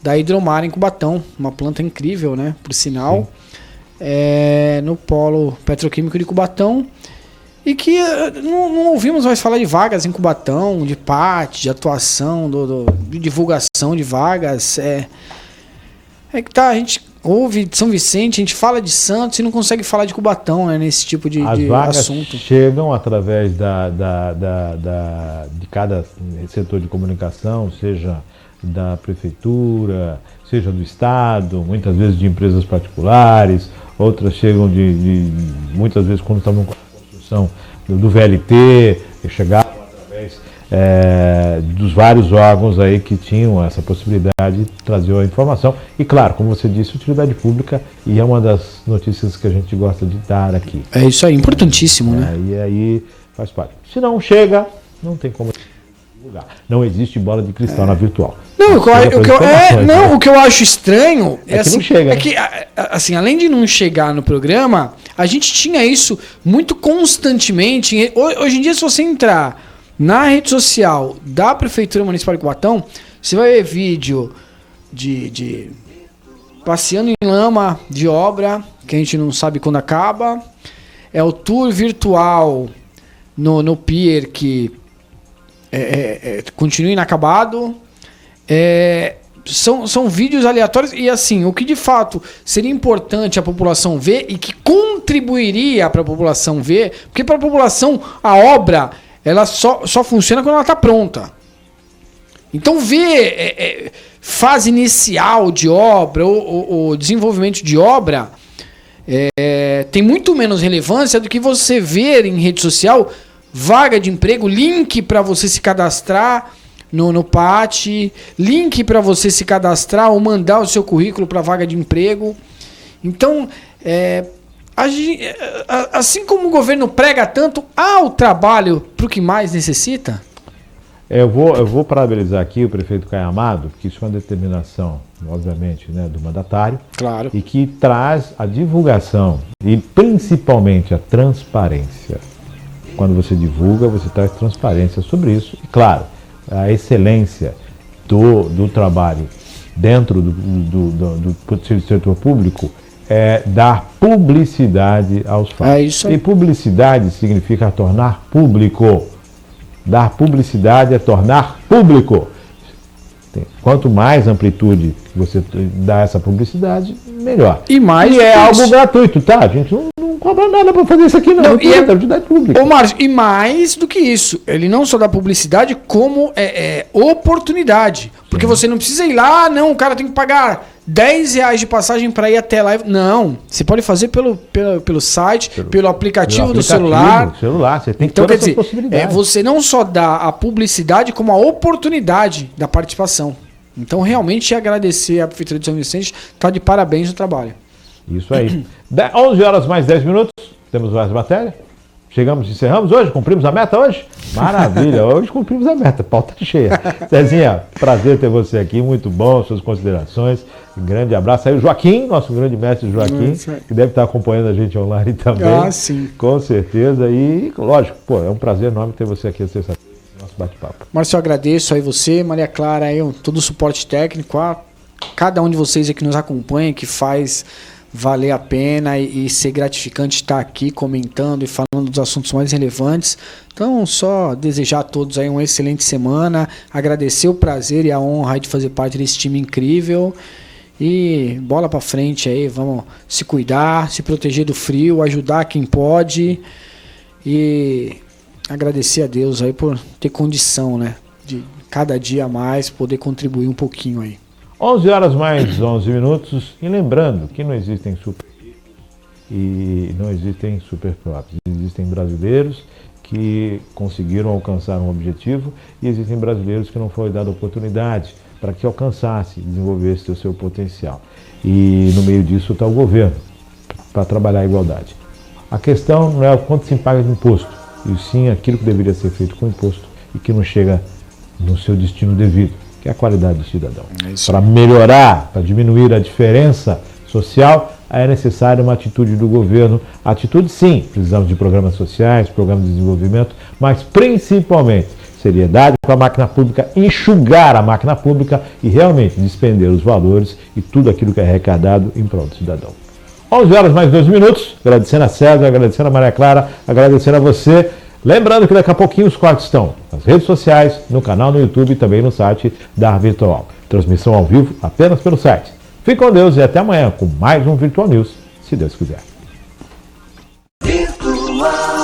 da Hidromar em Cubatão, uma planta incrível, né? Por sinal, no polo petroquímico de Cubatão. E que não ouvimos mais falar de vagas em Cubatão, de parte, de atuação, de divulgação de vagas. É que tá, a gente ouve de São Vicente, a gente fala de Santos e não consegue falar de Cubatão, né, nesse tipo de As vagas assunto. Chegam através de cada setor de comunicação, seja da prefeitura, seja do Estado, muitas vezes de empresas particulares, outras chegam muitas vezes quando estamos do VLT, que chegavam através dos vários órgãos aí que tinham essa possibilidade de trazer a informação. E claro, como você disse, utilidade pública, e é uma das notícias que a gente gosta de dar aqui. É isso aí, importantíssimo, né? E aí faz parte. Se não chega, não tem como divulgar. Não existe bola de cristal na virtual. Não, o que eu acho estranho é que não chega. É que, assim, além de não chegar no programa, a gente tinha isso muito constantemente. Hoje em dia, se você entrar na rede social da Prefeitura Municipal de Cubatão, você vai ver vídeo de passeando em lama de obra, que a gente não sabe quando acaba. É o tour virtual no pier que continua inacabado. São vídeos aleatórios e assim, o que de fato seria importante a população ver e que contribuiria para a população ver, porque para a população a obra ela só funciona quando ela está pronta. Então ver fase inicial de obra ou desenvolvimento de obra tem muito menos relevância do que você ver em rede social vaga de emprego, link para você se cadastrar no PAT, link para você se cadastrar ou mandar o seu currículo para vaga de emprego. Então, assim como o governo prega tanto, há o trabalho para o que mais necessita? Eu vou parabenizar aqui o prefeito Caio Amado, porque isso é uma determinação, obviamente, né, do mandatário. Claro. E que traz a divulgação e principalmente a transparência. Quando você divulga, você traz transparência sobre isso. E claro, a excelência do trabalho dentro do setor público é dar publicidade aos fatos. É isso aí. E publicidade significa tornar público. Dar publicidade é tornar público. Quanto mais amplitude você dá essa publicidade, melhor. E mais é isso. algo gratuito, tá? A gente não cobra nada para fazer isso aqui, não. E é utilidade pública. Ô, Márcio, e mais do que isso, ele não só dá publicidade, como oportunidade. Porque você não precisa ir lá, não, o cara tem que pagar R$10 de passagem para ir até lá. Não, você pode fazer pelo site, pelo aplicativo do celular. Você tem então, toda quer dizer, possibilidade. você não só dá a publicidade, como a oportunidade da participação. Então, realmente, agradecer a Prefeitura de São Vicente, está de parabéns no trabalho. Isso aí. 11 horas mais 10 minutos, temos mais matéria. Chegamos, encerramos hoje? Cumprimos a meta hoje? Maravilha, hoje cumprimos a meta, pauta cheia. Cezinha, prazer ter você aqui, muito bom, suas considerações. Um grande abraço aí, o Joaquim, nosso grande mestre Joaquim, que deve estar acompanhando a gente online também. Ah, sim. Com certeza, e lógico, é um prazer enorme ter você aqui essa nosso bate-papo. Márcio, eu agradeço aí você, Maria Clara, aí, todo o suporte técnico, a cada um de vocês aí que nos acompanha, que faz valer a pena e ser gratificante estar aqui comentando e falando dos assuntos mais relevantes. Então, só desejar a todos aí uma excelente semana, agradecer o prazer e a honra aí de fazer parte desse time incrível e bola pra frente aí, vamos se cuidar, se proteger do frio, ajudar quem pode e agradecer a Deus aí por ter condição, né, de cada dia a mais poder contribuir um pouquinho aí. 11 horas mais 11 minutos, e lembrando que não existem super e não existem super próprios. Existem brasileiros que conseguiram alcançar um objetivo e existem brasileiros que não foi dada oportunidade para que alcançasse, desenvolvesse o seu potencial. E no meio disso está o governo, para trabalhar a igualdade. A questão não é o quanto se paga de imposto, e sim aquilo que deveria ser feito com imposto e que não chega no seu destino devido, que é a qualidade do cidadão. Para melhorar, para diminuir a diferença social, é necessária uma atitude do governo. Atitude, sim, precisamos de programas sociais, programas de desenvolvimento, mas principalmente seriedade com a máquina pública, enxugar a máquina pública e realmente despender os valores e tudo aquilo que é arrecadado em prol do cidadão. 11 horas mais 2 minutos, agradecendo a César, agradecendo a Maria Clara, agradecendo a você. Lembrando que daqui a pouquinho os cortes estão nas redes sociais, no canal no YouTube e também no site da Virtual. Transmissão ao vivo apenas pelo site. Fique com Deus e até amanhã com mais um Virtual News, se Deus quiser. Virtual.